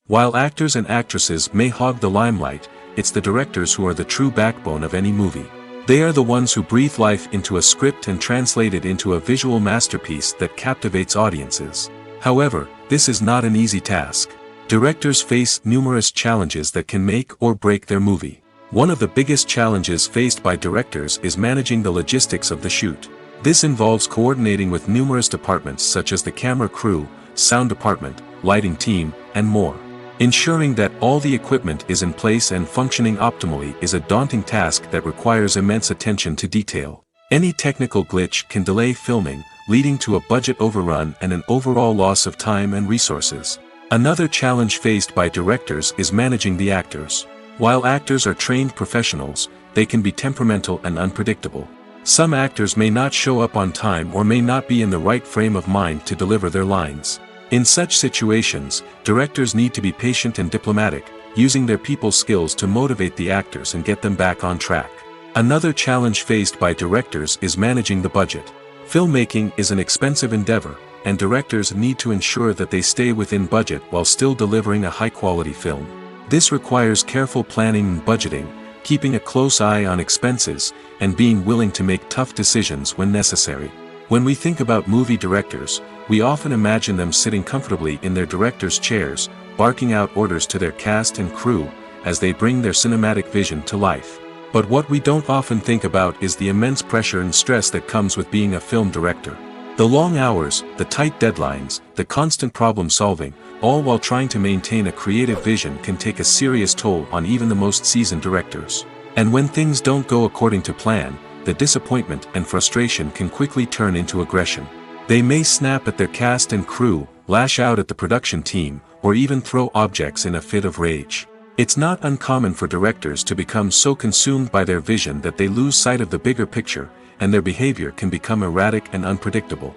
While actors and actresses may hog the limelight, it's the directors who are the true backbone of any movie. They are the ones who breathe life into a script and translate it into a visual masterpiece that captivates audiences. However, this is not an easy task. Directors face numerous challenges that can make or break their movie. One of the biggest challenges faced by directors is managing the logistics of the shoot. This involves coordinating with numerous departments such as the camera crew, sound department, lighting team, and more. Ensuring that all the equipment is in place and functioning optimally is a daunting task that requires immense attention to detail. Any technical glitch can delay filming, leading to a budget overrun and an overall loss of time and resources. Another challenge faced by directors is managing the actors. While actors are trained professionals, they can be temperamental and unpredictable. Some actors may not show up on time or may not be in the right frame of mind to deliver their lines. In such situations, directors need to be patient and diplomatic, using their people skills to motivate the actors and get them back on track. Another challenge faced by directors is managing the budget. Filmmaking is an expensive endeavor, and directors need to ensure that they stay within budget while still delivering a high-quality film. This requires careful planning and budgeting, keeping a close eye on expenses, and being willing to make tough decisions when necessary. When we think about movie directors, we often imagine them sitting comfortably in their director's chairs, barking out orders to their cast and crew, as they bring their cinematic vision to life. But what we don't often think about is the immense pressure and stress that comes with being a film director. The long hours, the tight deadlines, the constant problem solving, all while trying to maintain a creative vision can take a serious toll on even the most seasoned directors. And when things don't go according to plan, the disappointment and frustration can quickly turn into aggression. They may snap at their cast and crew, lash out at the production team, or even throw objects in a fit of rage. It's not uncommon for directors to become so consumed by their vision that they lose sight of the bigger picture, and their behavior can become erratic and unpredictable.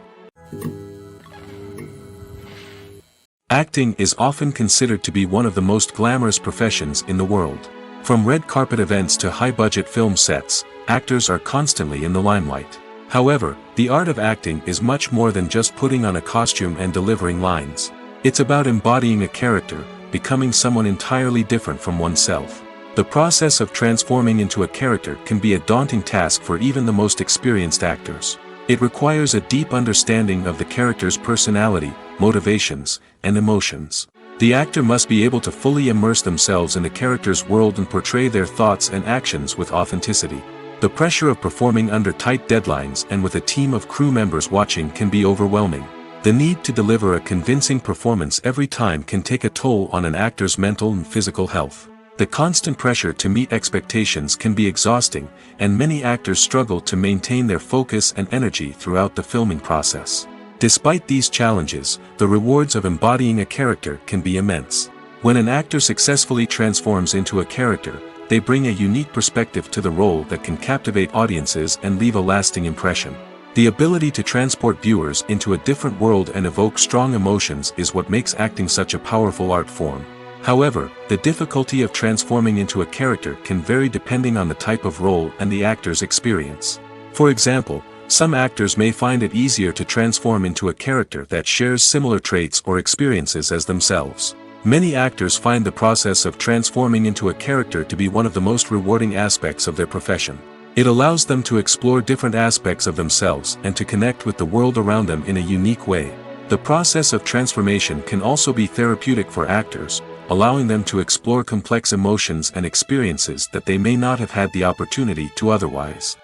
Acting is often considered to be one of the most glamorous professions in the world. From red carpet events to high-budget film sets, actors are constantly in the limelight. However, the art of acting is much more than just putting on a costume and delivering lines. It's about embodying a character, becoming someone entirely different from oneself. The process of transforming into a character can be a daunting task for even the most experienced actors. It requires a deep understanding of the character's personality, motivations, and emotions. The actor must be able to fully immerse themselves in the character's world and portray their thoughts and actions with authenticity. The pressure of performing under tight deadlines and with a team of crew members watching can be overwhelming. The need to deliver a convincing performance every time can take a toll on an actor's mental and physical health. The constant pressure to meet expectations can be exhausting, and many actors struggle to maintain their focus and energy throughout the filming process. Despite these challenges, the rewards of embodying a character can be immense. When an actor successfully transforms into a character, they bring a unique perspective to the role that can captivate audiences and leave a lasting impression. The ability to transport viewers into a different world and evoke strong emotions is what makes acting such a powerful art form. However, the difficulty of transforming into a character can vary depending on the type of role and the actor's experience. For example, Some actors may find it easier to transform into a character that shares similar traits or experiences as themselves. Many actors find the process of transforming into a character to be one of the most rewarding aspects of their profession. It allows them to explore different aspects of themselves and to connect with the world around them in a unique way. The process of transformation can also be therapeutic for actors, allowing them to explore complex emotions and experiences that they may not have had the opportunity to otherwise.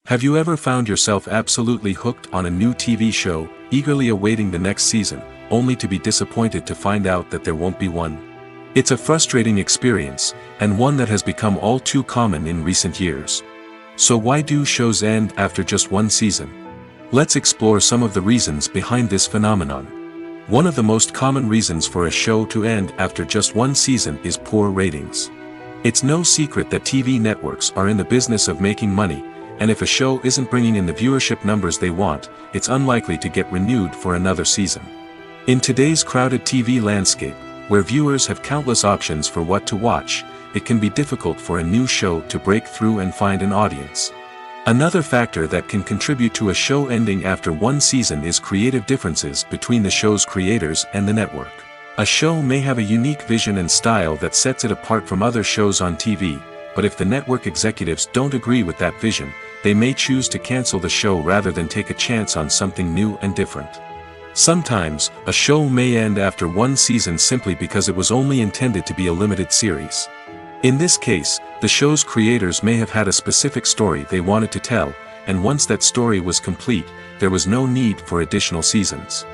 Have you ever found yourself absolutely hooked on a new TV show, eagerly awaiting the next season, only to be disappointed to find out that there won't be one? It's a frustrating experience, and one that has become all too common in recent years. So why do shows end after just one season? Let's explore some of the reasons behind this phenomenon. One of the most common reasons for a show to end after just one season is poor ratings. It's no secret that TV networks are in the business of making money, and if a show isn't bringing in the viewership numbers they want, it's unlikely to get renewed for another season. In today's crowded TV landscape, where viewers have countless options for what to watch, it can be difficult for a new show to break through and find an audience. Another factor that can contribute to a show ending after one season is creative differences between the show's creators and the network. A show may have a unique vision and style that sets it apart from other shows on TV, but if the network executives don't agree with that vision, they may choose to cancel the show rather than take a chance on something new and different. Sometimes, a show may end after one season simply because it was only intended to be a limited series. In this case, the show's creators may have had a specific story they wanted to tell, and once that story was complete, there was no need for additional seasons.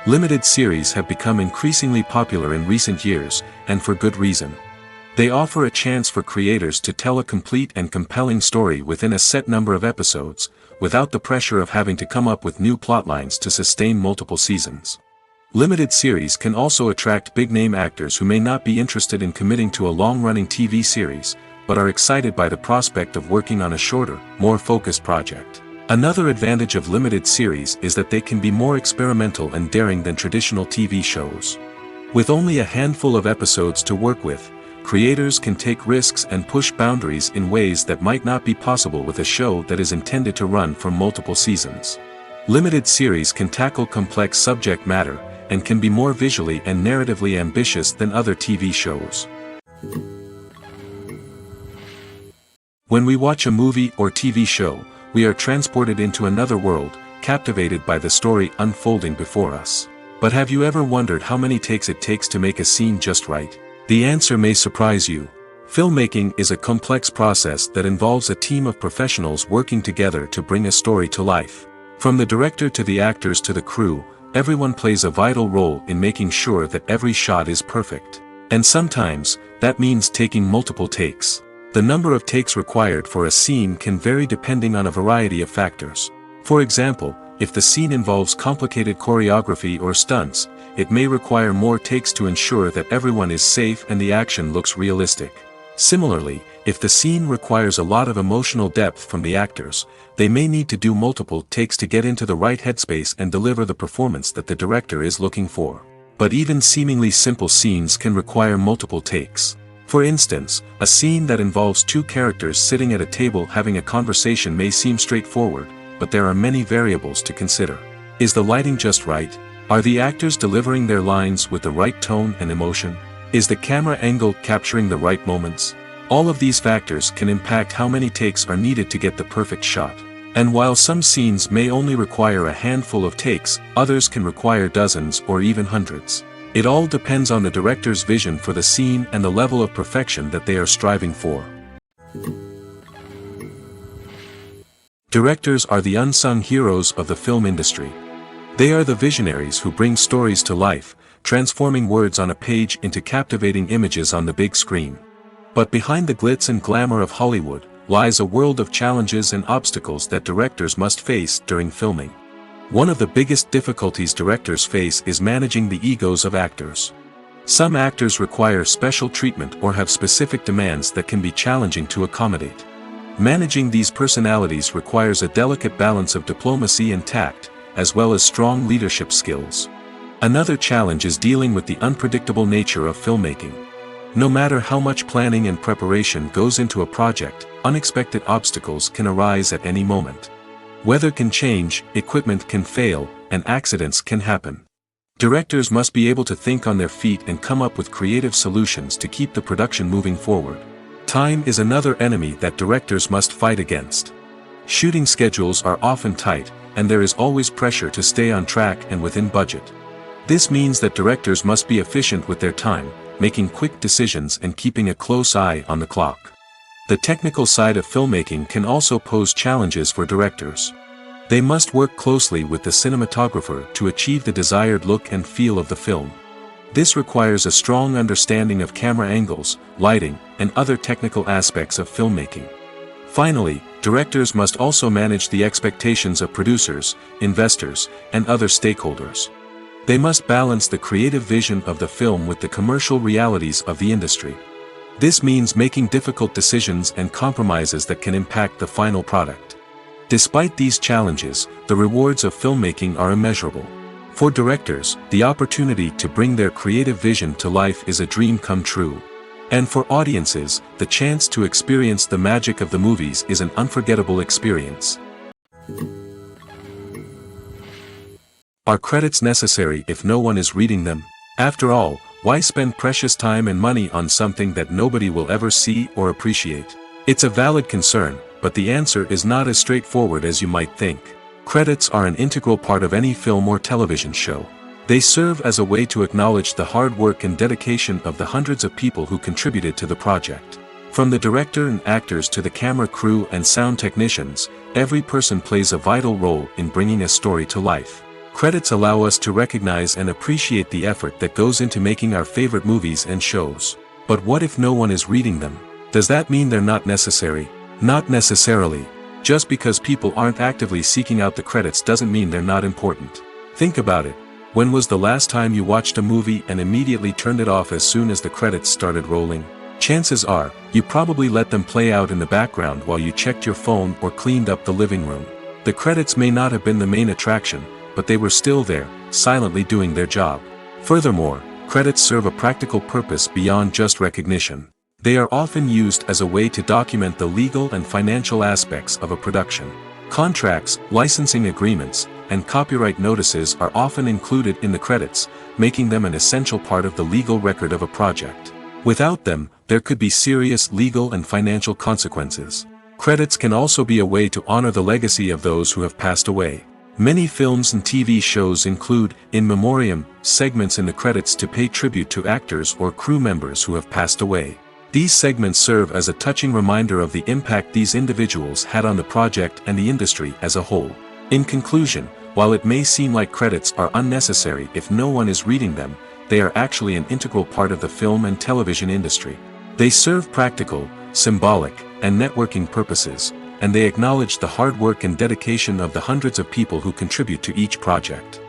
Limited series have become increasingly popular in recent years, and for good reason. They offer a chance for creators to tell a complete and compelling story within a set number of episodes, without the pressure of having to come up with new plotlines to sustain multiple seasons. Limited series can also attract big-name actors who may not be interested in committing to a long-running TV series, but are excited by the prospect of working on a shorter, more focused project. Another advantage of limited series is that they can be more experimental and daring than traditional TV shows. With only a handful of episodes to work with, creators can take risks and push boundaries in ways that might not be possible with a show that is intended to run for multiple seasons. Limited series can tackle complex subject matter, and can be more visually and narratively ambitious than other TV shows. When we watch a movie or TV show, we are transported into another world, captivated by the story unfolding before us. But have you ever wondered how many takes it takes to make a scene just right? The answer may surprise you. Filmmaking is a complex process that involves a team of professionals working together to bring a story to life. From the director to the actors to the crew, everyone plays a vital role in making sure that every shot is perfect. And sometimes, that means taking multiple takes. The number of takes required for a scene can vary depending on a variety of factors. For example, if the scene involves complicated choreography or stunts, it may require more takes to ensure that everyone is safe and the action looks realistic. Similarly, if the scene requires a lot of emotional depth from the actors, they may need to do multiple takes to get into the right headspace and deliver the performance that the director is looking for. But even seemingly simple scenes can require multiple takes. For instance, a scene that involves two characters sitting at a table having a conversation may seem straightforward, but there are many variables to consider. Is the lighting just right? Are the actors delivering their lines with the right tone and emotion? Is the camera angle capturing the right moments? All of these factors can impact how many takes are needed to get the perfect shot. And while some scenes may only require a handful of takes, others can require dozens or even hundreds. It all depends on the director's vision for the scene and the level of perfection that they are striving for. Directors are the unsung heroes of the film industry. They are the visionaries who bring stories to life, transforming words on a page into captivating images on the big screen. But behind the glitz and glamour of Hollywood, lies a world of challenges and obstacles that directors must face during filming. One of the biggest difficulties directors face is managing the egos of actors. Some actors require special treatment or have specific demands that can be challenging to accommodate. Managing these personalities requires a delicate balance of diplomacy and tact, as well as strong leadership skills. Another challenge is dealing with the unpredictable nature of filmmaking. No matter how much planning and preparation goes into a project, unexpected obstacles can arise at any moment. Weather can change, equipment can fail, and accidents can happen. Directors must be able to think on their feet and come up with creative solutions to keep the production moving forward. Time is another enemy that directors must fight against. Shooting schedules are often tight, and there is always pressure to stay on track and within budget. This means that directors must be efficient with their time, making quick decisions and keeping a close eye on the clock. The technical side of filmmaking can also pose challenges for directors. They must work closely with the cinematographer to achieve the desired look and feel of the film. This requires a strong understanding of camera angles, lighting, and other technical aspects of filmmaking. Finally, directors must also manage the expectations of producers, investors, and other stakeholders. They must balance the creative vision of the film with the commercial realities of the industry. This means making difficult decisions and compromises that can impact the final product. Despite these challenges, the rewards of filmmaking are immeasurable. For directors, the opportunity to bring their creative vision to life is a dream come true. And for audiences, the chance to experience the magic of the movies is an unforgettable experience. Are credits necessary if no one is reading them? After all, why spend precious time and money on something that nobody will ever see or appreciate? It's a valid concern, but the answer is not as straightforward as you might think. Credits are an integral part of any film or television show. They serve as a way to acknowledge the hard work and dedication of the hundreds of people who contributed to the project. From the director and actors to the camera crew and sound technicians, every person plays a vital role in bringing a story to life. Credits allow us to recognize and appreciate the effort that goes into making our favorite movies and shows. But what if no one is reading them? Does that mean they're not necessary? Not necessarily. Just because people aren't actively seeking out the credits doesn't mean they're not important. Think about it. When was the last time you watched a movie and immediately turned it off as soon as the credits started rolling? Chances are, you probably let them play out in the background while you checked your phone or cleaned up the living room. The credits may not have been the main attraction, but they were still there, silently doing their job. Furthermore, credits serve a practical purpose beyond just recognition. They are often used as a way to document the legal and financial aspects of a production. Contracts, licensing agreements, and copyright notices are often included in the credits, making them an essential part of the legal record of a project. Without them, there could be serious legal and financial consequences. Credits can also be a way to honor the legacy of those who have passed away. Many films and TV shows include, in memoriam, segments in the credits to pay tribute to actors or crew members who have passed away. These segments serve as a touching reminder of the impact these individuals had on the project and the industry as a whole. In conclusion, while it may seem like credits are unnecessary if no one is reading them, they are actually an integral part of the film and television industry. They serve practical, symbolic, and networking purposes, and they acknowledge the hard work and dedication of the hundreds of people who contribute to each project.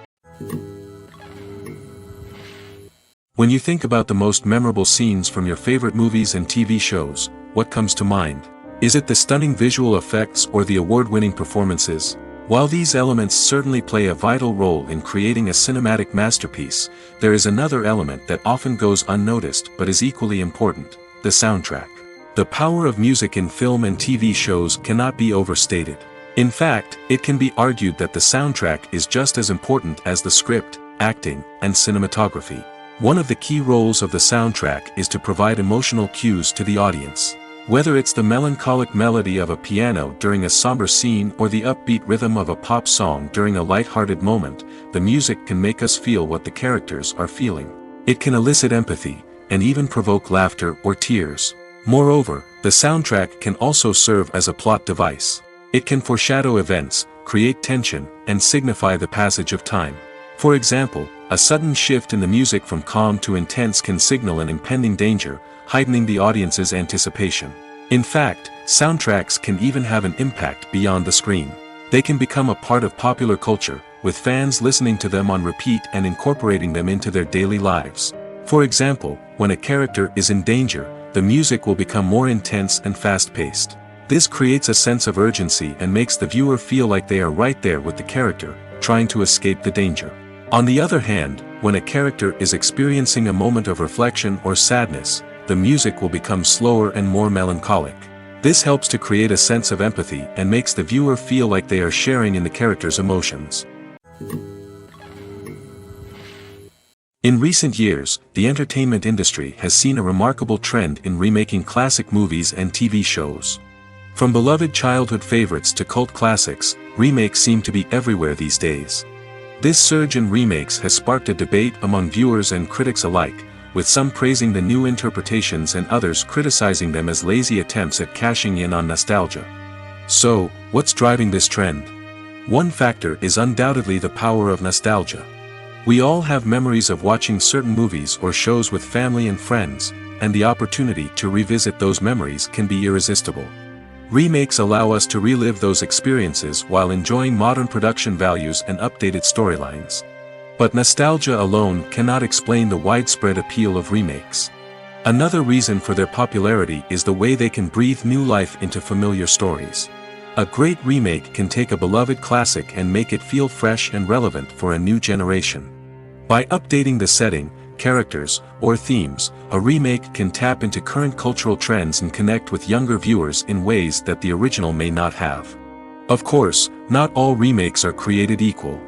When you think about the most memorable scenes from your favorite movies and TV shows, what comes to mind? Is it the stunning visual effects or the award-winning performances? While these elements certainly play a vital role in creating a cinematic masterpiece, there is another element that often goes unnoticed but is equally important: the soundtrack. The power of music in film and TV shows cannot be overstated. In fact, it can be argued that the soundtrack is just as important as the script, acting, and cinematography. One of the key roles of the soundtrack is to provide emotional cues to the audience. Whether it's the melancholic melody of a piano during a somber scene or the upbeat rhythm of a pop song during a light-hearted moment, the music can make us feel what the characters are feeling. It can elicit empathy, and even provoke laughter or tears. Moreover, the soundtrack can also serve as a plot device. It can foreshadow events, create tension, and signify the passage of time. For example, a sudden shift in the music from calm to intense can signal an impending danger, heightening the audience's anticipation. In fact, soundtracks can even have an impact beyond the screen. They can become a part of popular culture, with fans listening to them on repeat and incorporating them into their daily lives. For example, when a character is in danger, the music will become more intense and fast-paced. This creates a sense of urgency and makes the viewer feel like they are right there with the character, trying to escape the danger. On the other hand, when a character is experiencing a moment of reflection or sadness, the music will become slower and more melancholic. This helps to create a sense of empathy and makes the viewer feel like they are sharing in the character's emotions. In recent years, the entertainment industry has seen a remarkable trend in remaking classic movies and TV shows. From beloved childhood favorites to cult classics, remakes seem to be everywhere these days. This surge in remakes has sparked a debate among viewers and critics alike, with some praising the new interpretations and others criticizing them as lazy attempts at cashing in on nostalgia. So, what's driving this trend? One factor is undoubtedly the power of nostalgia. We all have memories of watching certain movies or shows with family and friends, and the opportunity to revisit those memories can be irresistible. Remakes allow us to relive those experiences while enjoying modern production values and updated storylines. But nostalgia alone cannot explain the widespread appeal of remakes. Another reason for their popularity is the way they can breathe new life into familiar stories. A great remake can take a beloved classic and make it feel fresh and relevant for a new generation. By updating the setting, characters, or themes, a remake can tap into current cultural trends and connect with younger viewers in ways that the original may not have. Of course, not all remakes are created equal.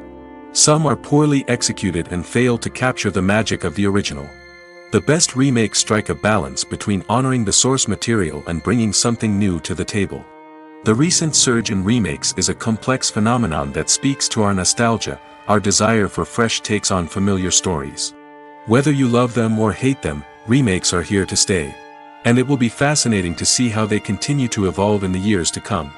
Some are poorly executed and fail to capture the magic of the original. The best remakes strike a balance between honoring the source material and bringing something new to the table. The recent surge in remakes is a complex phenomenon that speaks to our nostalgia, our desire for fresh takes on familiar stories. Whether you love them or hate them, remakes are here to stay. And it will be fascinating to see how they continue to evolve in the years to come.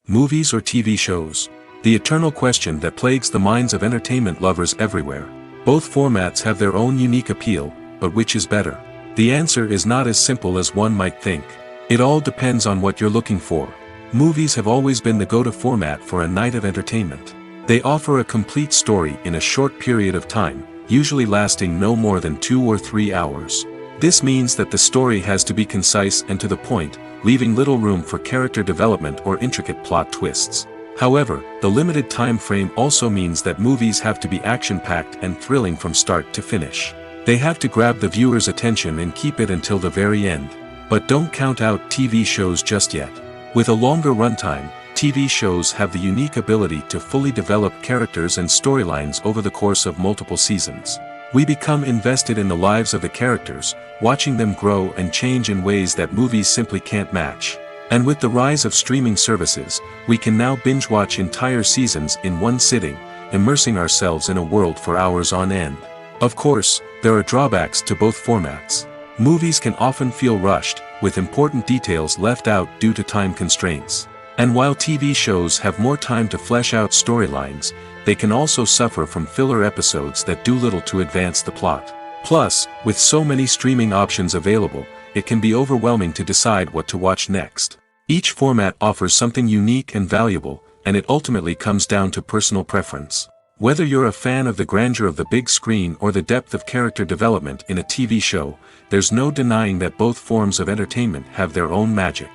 Movies or TV shows? The eternal question that plagues the minds of entertainment lovers everywhere. Both formats have their own unique appeal, but which is better? The answer is not as simple as one might think. It all depends on what you're looking for. Movies have always been the go-to format for a night of entertainment. They offer a complete story in a short period of time, usually lasting no more than 2 or 3 hours. This means that the story has to be concise and to the point, leaving little room for character development or intricate plot twists. However, the limited time frame also means that movies have to be action-packed and thrilling from start to finish. They have to grab the viewer's attention and keep it until the very end. But don't count out TV shows just yet. With a longer runtime, TV shows have the unique ability to fully develop characters and storylines over the course of multiple seasons. We become invested in the lives of the characters, watching them grow and change in ways that movies simply can't match. And with the rise of streaming services, we can now binge-watch entire seasons in one sitting, immersing ourselves in a world for hours on end. Of course, there are drawbacks to both formats. Movies can often feel rushed, with important details left out due to time constraints. And while TV shows have more time to flesh out storylines, they can also suffer from filler episodes that do little to advance the plot. Plus, with so many streaming options available, it can be overwhelming to decide what to watch next. Each format offers something unique and valuable, and it ultimately comes down to personal preference. Whether you're a fan of the grandeur of the big screen or the depth of character development in a TV show, there's no denying that both forms of entertainment have their own magic.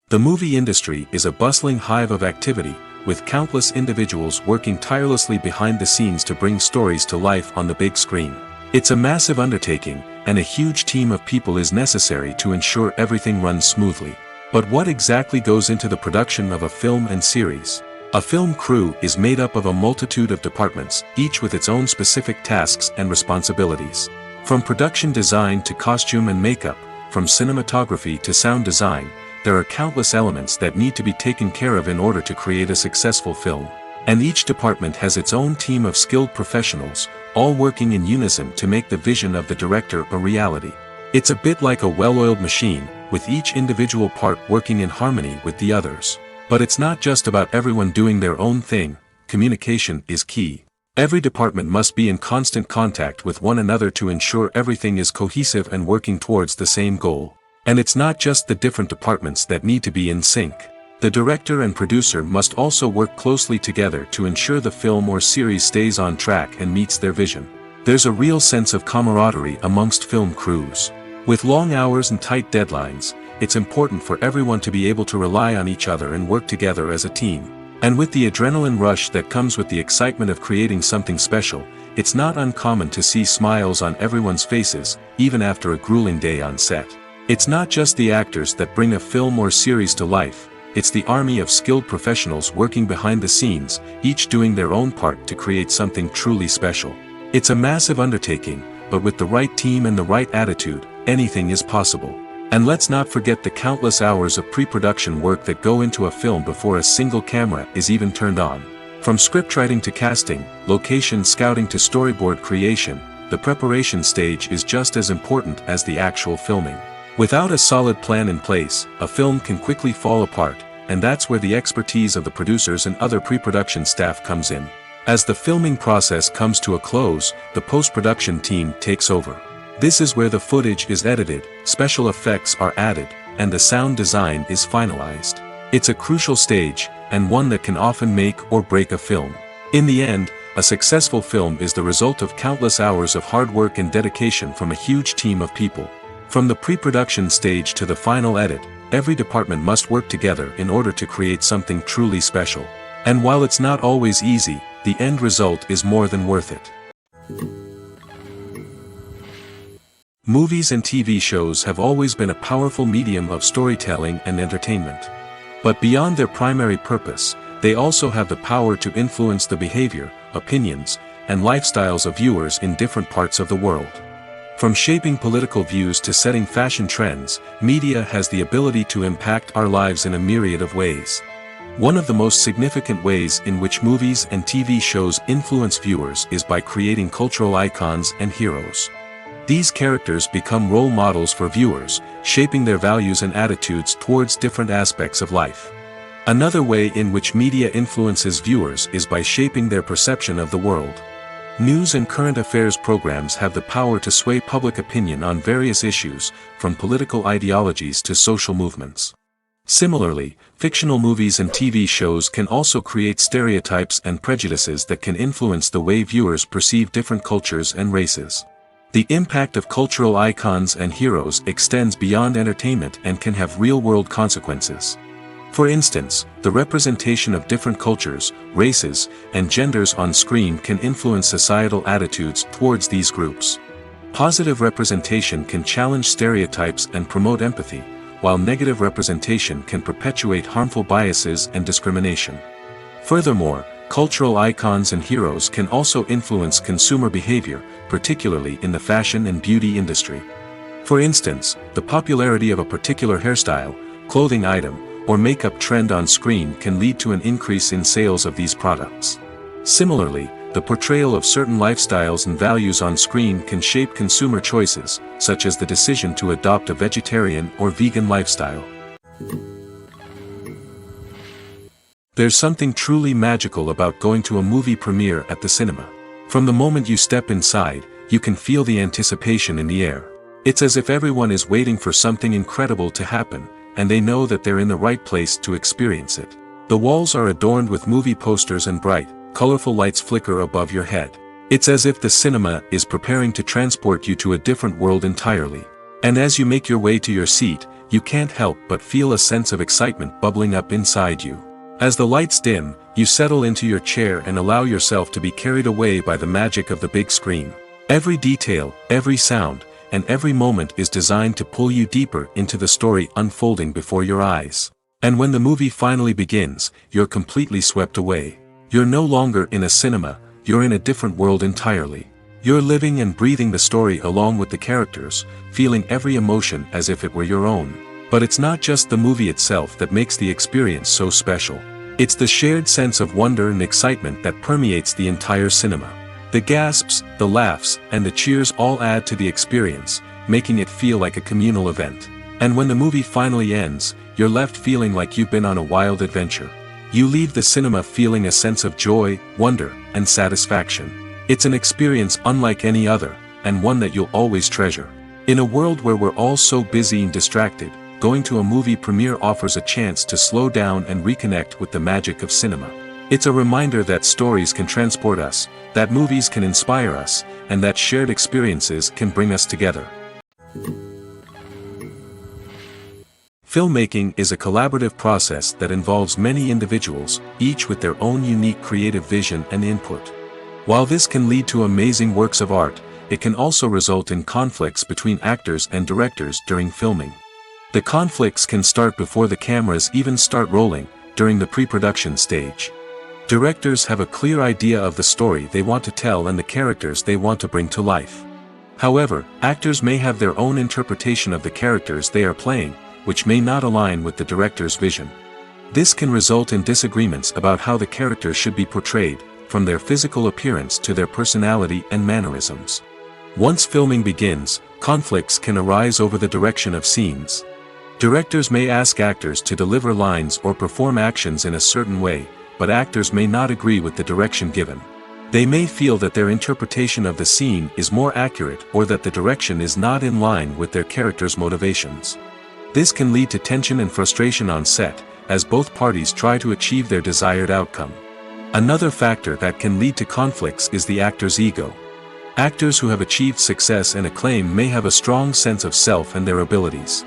The movie industry is a bustling hive of activity, with countless individuals working tirelessly behind the scenes to bring stories to life on the big screen. It's a massive undertaking, and a huge team of people is necessary to ensure everything runs smoothly. But what exactly goes into the production of a film and series? A film crew is made up of a multitude of departments, each with its own specific tasks and responsibilities. From production design to costume and makeup, from cinematography to sound design, there are countless elements that need to be taken care of in order to create a successful film. And each department has its own team of skilled professionals, all working in unison to make the vision of the director a reality. It's a bit like a well-oiled machine, with each individual part working in harmony with the others. But it's not just about everyone doing their own thing. Communication is key. Every department must be in constant contact with one another to ensure everything is cohesive and working towards the same goal. And it's not just the different departments that need to be in sync. The director and producer must also work closely together to ensure the film or series stays on track and meets their vision. There's a real sense of camaraderie amongst film crews. With long hours and tight deadlines, it's important for everyone to be able to rely on each other and work together as a team. And with the adrenaline rush that comes with the excitement of creating something special, it's not uncommon to see smiles on everyone's faces, even after a grueling day on set. It's not just the actors that bring a film or series to life, it's the army of skilled professionals working behind the scenes, each doing their own part to create something truly special. It's a massive undertaking, but with the right team and the right attitude, anything is possible. And let's not forget the countless hours of pre-production work that go into a film before a single camera is even turned on. From scriptwriting to casting, location scouting to storyboard creation, the preparation stage is just as important as the actual filming. Without a solid plan in place, a film can quickly fall apart, and that's where the expertise of the producers and other pre-production staff comes in. As the filming process comes to a close, the post-production team takes over. This is where the footage is edited, special effects are added, and the sound design is finalized. It's a crucial stage, and one that can often make or break a film. In the end, a successful film is the result of countless hours of hard work and dedication from a huge team of people. From the pre-production stage to the final edit, every department must work together in order to create something truly special. And while it's not always easy, the end result is more than worth it. Movies and TV shows have always been a powerful medium of storytelling and entertainment. But beyond their primary purpose, they also have the power to influence the behavior, opinions, and lifestyles of viewers in different parts of the world. From shaping political views to setting fashion trends, media has the ability to impact our lives in a myriad of ways. One of the most significant ways in which movies and TV shows influence viewers is by creating cultural icons and heroes. These characters become role models for viewers, shaping their values and attitudes towards different aspects of life. Another way in which media influences viewers is by shaping their perception of the world. News and current affairs programs have the power to sway public opinion on various issues, from political ideologies to social movements. Similarly, fictional movies and TV shows can also create stereotypes and prejudices that can influence the way viewers perceive different cultures and races. The impact of cultural icons and heroes extends beyond entertainment and can have real-world consequences. For instance, the representation of different cultures, races, and genders on screen can influence societal attitudes towards these groups. Positive representation can challenge stereotypes and promote empathy, while negative representation can perpetuate harmful biases and discrimination. Furthermore, cultural icons and heroes can also influence consumer behavior, particularly in the fashion and beauty industry. For instance, the popularity of a particular hairstyle, clothing item, or makeup trend on screen can lead to an increase in sales of these products. Similarly, the portrayal of certain lifestyles and values on screen can shape consumer choices, such as the decision to adopt a vegetarian or vegan lifestyle. There's something truly magical about going to a movie premiere at the cinema. From the moment you step inside, you can feel the anticipation in the air. It's as if everyone is waiting for something incredible to happen, and they know that they're in the right place to experience it. The walls are adorned with movie posters and bright, colorful lights flicker above your head. It's as if the cinema is preparing to transport you to a different world entirely. And as you make your way to your seat, you can't help but feel a sense of excitement bubbling up inside you. As the lights dim, you settle into your chair and allow yourself to be carried away by the magic of the big screen. Every detail, every sound, and every moment is designed to pull you deeper into the story unfolding before your eyes. And when the movie finally begins, you're completely swept away. You're no longer in a cinema, you're in a different world entirely. You're living and breathing the story along with the characters, feeling every emotion as if it were your own. But it's not just the movie itself that makes the experience so special. It's the shared sense of wonder and excitement that permeates the entire cinema. The gasps, the laughs, and the cheers all add to the experience, making it feel like a communal event. And when the movie finally ends, you're left feeling like you've been on a wild adventure. You leave the cinema feeling a sense of joy, wonder, and satisfaction. It's an experience unlike any other, and one that you'll always treasure. In a world where we're all so busy and distracted, going to a movie premiere offers a chance to slow down and reconnect with the magic of cinema. It's a reminder that stories can transport us, that movies can inspire us, and that shared experiences can bring us together. Filmmaking is a collaborative process that involves many individuals, each with their own unique creative vision and input. While this can lead to amazing works of art, it can also result in conflicts between actors and directors during filming. The conflicts can start before the cameras even start rolling, during the pre-production stage. Directors have a clear idea of the story they want to tell and the characters they want to bring to life. However, actors may have their own interpretation of the characters they are playing, which may not align with the director's vision. This can result in disagreements about how the characters should be portrayed, from their physical appearance to their personality and mannerisms. Once filming begins, conflicts can arise over the direction of scenes. Directors may ask actors to deliver lines or perform actions in a certain way, but actors may not agree with the direction given. They may feel that their interpretation of the scene is more accurate or that the direction is not in line with their character's motivations. This can lead to tension and frustration on set, as both parties try to achieve their desired outcome. Another factor that can lead to conflicts is the actor's ego. Actors who have achieved success and acclaim may have a strong sense of self and their abilities.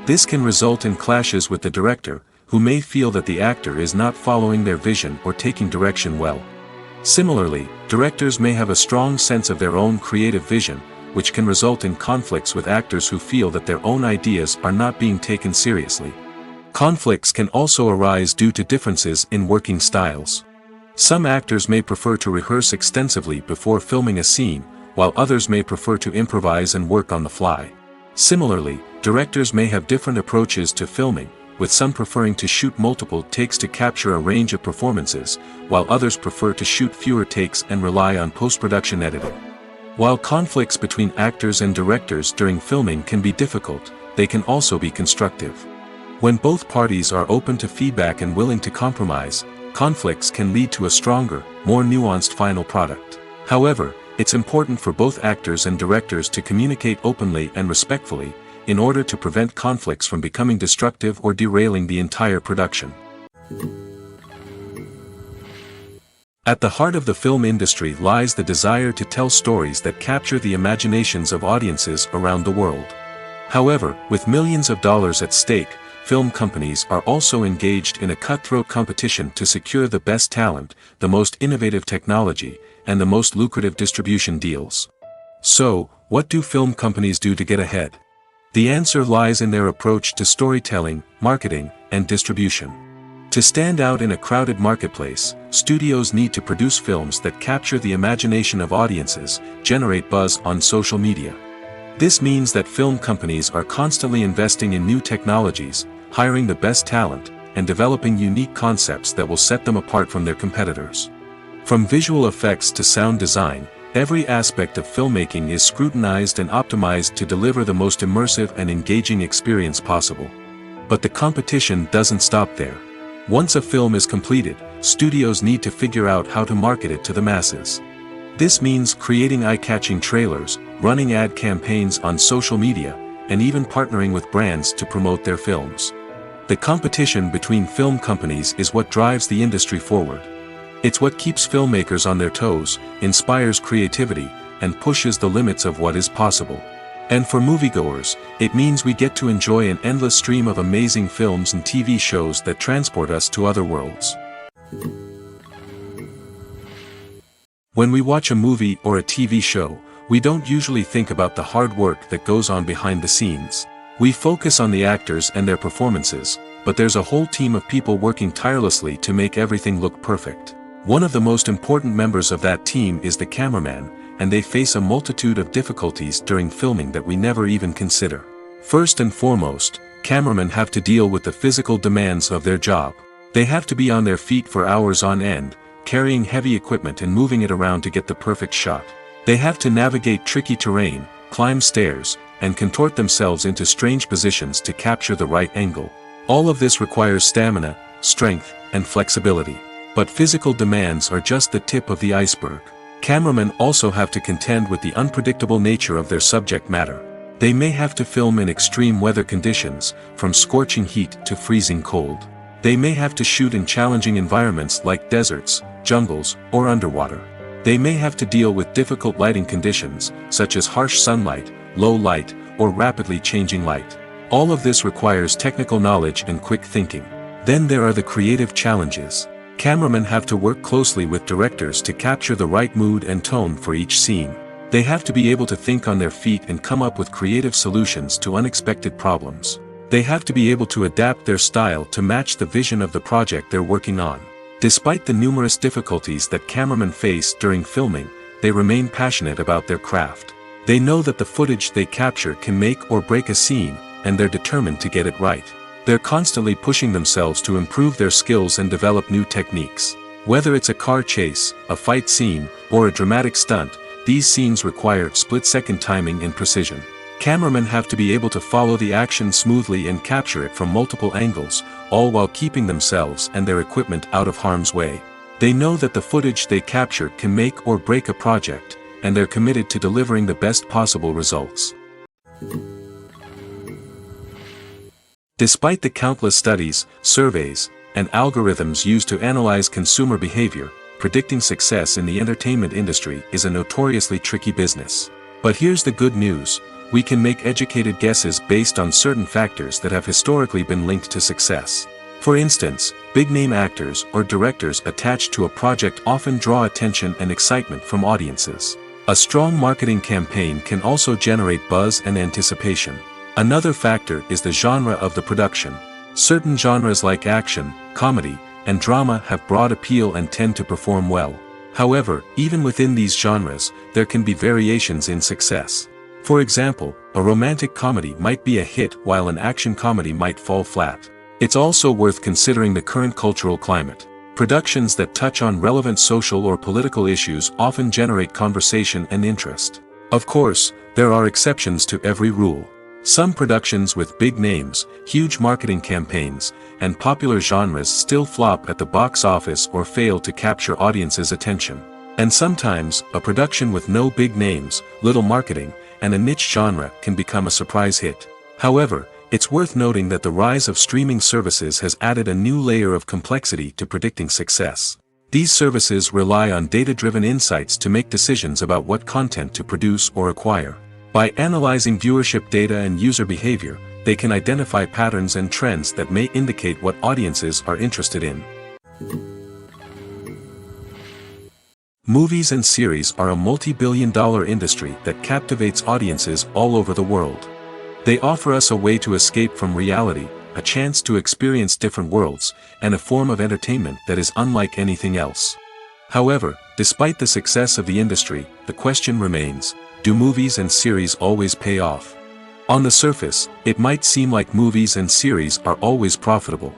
This can result in clashes with the director, who may feel that the actor is not following their vision or taking direction well. Similarly, directors may have a strong sense of their own creative vision, which can result in conflicts with actors who feel that their own ideas are not being taken seriously. Conflicts can also arise due to differences in working styles. Some actors may prefer to rehearse extensively before filming a scene, while others may prefer to improvise and work on the fly. Similarly, directors may have different approaches to filming, with some preferring to shoot multiple takes to capture a range of performances, while others prefer to shoot fewer takes and rely on post-production editing. While conflicts between actors and directors during filming can be difficult, they can also be constructive. When both parties are open to feedback and willing to compromise, conflicts can lead to a stronger, more nuanced final product. However, it's important for both actors and directors to communicate openly and respectfully, in order to prevent conflicts from becoming destructive or derailing the entire production. At the heart of the film industry lies the desire to tell stories that capture the imaginations of audiences around the world. However, with millions of dollars at stake, film companies are also engaged in a cutthroat competition to secure the best talent, the most innovative technology, and the most lucrative distribution deals. So, what do film companies do to get ahead? The answer lies in their approach to storytelling, marketing, and distribution. To stand out in a crowded marketplace, studios need to produce films that capture the imagination of audiences, generate buzz on social media. This means that film companies are constantly investing in new technologies, hiring the best talent, and developing unique concepts that will set them apart from their competitors. From visual effects to sound design, every aspect of filmmaking is scrutinized and optimized to deliver the most immersive and engaging experience possible. But the competition doesn't stop there. Once a film is completed, studios need to figure out how to market it to the masses. This means creating eye-catching trailers, running ad campaigns on social media, and even partnering with brands to promote their films. The competition between film companies is what drives the industry forward. It's what keeps filmmakers on their toes, inspires creativity, and pushes the limits of what is possible. And for moviegoers, it means we get to enjoy an endless stream of amazing films and TV shows that transport us to other worlds. When we watch a movie or a TV show, we don't usually think about the hard work that goes on behind the scenes. We focus on the actors and their performances, but there's a whole team of people working tirelessly to make everything look perfect. One of the most important members of that team is the cameraman, and they face a multitude of difficulties during filming that we never even consider. First and foremost, cameramen have to deal with the physical demands of their job. They have to be on their feet for hours on end, carrying heavy equipment and moving it around to get the perfect shot. They have to navigate tricky terrain, climb stairs, and contort themselves into strange positions to capture the right angle. All of this requires stamina, strength, and flexibility. But physical demands are just the tip of the iceberg. Cameramen also have to contend with the unpredictable nature of their subject matter. They may have to film in extreme weather conditions, from scorching heat to freezing cold. They may have to shoot in challenging environments like deserts, jungles, or underwater. They may have to deal with difficult lighting conditions, such as harsh sunlight, low light, or rapidly changing light. All of this requires technical knowledge and quick thinking. Then there are the creative challenges. Cameramen have to work closely with directors to capture the right mood and tone for each scene. They have to be able to think on their feet and come up with creative solutions to unexpected problems. They have to be able to adapt their style to match the vision of the project they're working on. Despite the numerous difficulties that cameramen face during filming, they remain passionate about their craft. They know that the footage they capture can make or break a scene, and they're determined to get it right. They're constantly pushing themselves to improve their skills and develop new techniques. Whether it's a car chase, a fight scene, or a dramatic stunt, these scenes require split-second timing and precision. Cameramen have to be able to follow the action smoothly and capture it from multiple angles, all while keeping themselves and their equipment out of harm's way. They know that the footage they capture can make or break a project, and they're committed to delivering the best possible results. Despite the countless studies, surveys, and algorithms used to analyze consumer behavior, predicting success in the entertainment industry is a notoriously tricky business. But here's the good news: we can make educated guesses based on certain factors that have historically been linked to success. For instance, big-name actors or directors attached to a project often draw attention and excitement from audiences. A strong marketing campaign can also generate buzz and anticipation. Another factor is the genre of the production. Certain genres like action, comedy, and drama have broad appeal and tend to perform well. However, even within these genres, there can be variations in success. For example, a romantic comedy might be a hit while an action comedy might fall flat. It's also worth considering the current cultural climate. Productions that touch on relevant social or political issues often generate conversation and interest. Of course, there are exceptions to every rule. Some productions with big names, huge marketing campaigns, and popular genres still flop at the box office or fail to capture audiences' attention. And sometimes, a production with no big names, little marketing, and a niche genre can become a surprise hit. However, it's worth noting that the rise of streaming services has added a new layer of complexity to predicting success. These services rely on data-driven insights to make decisions about what content to produce or acquire. By analyzing viewership data and user behavior, they can identify patterns and trends that may indicate what audiences are interested in. Movies and series are a multi-billion-dollar industry that captivates audiences all over the world. They offer us a way to escape from reality, a chance to experience different worlds, and a form of entertainment that is unlike anything else. However, despite the success of the industry, the question remains: do movies and series always pay off? On the surface, it might seem like movies and series are always profitable.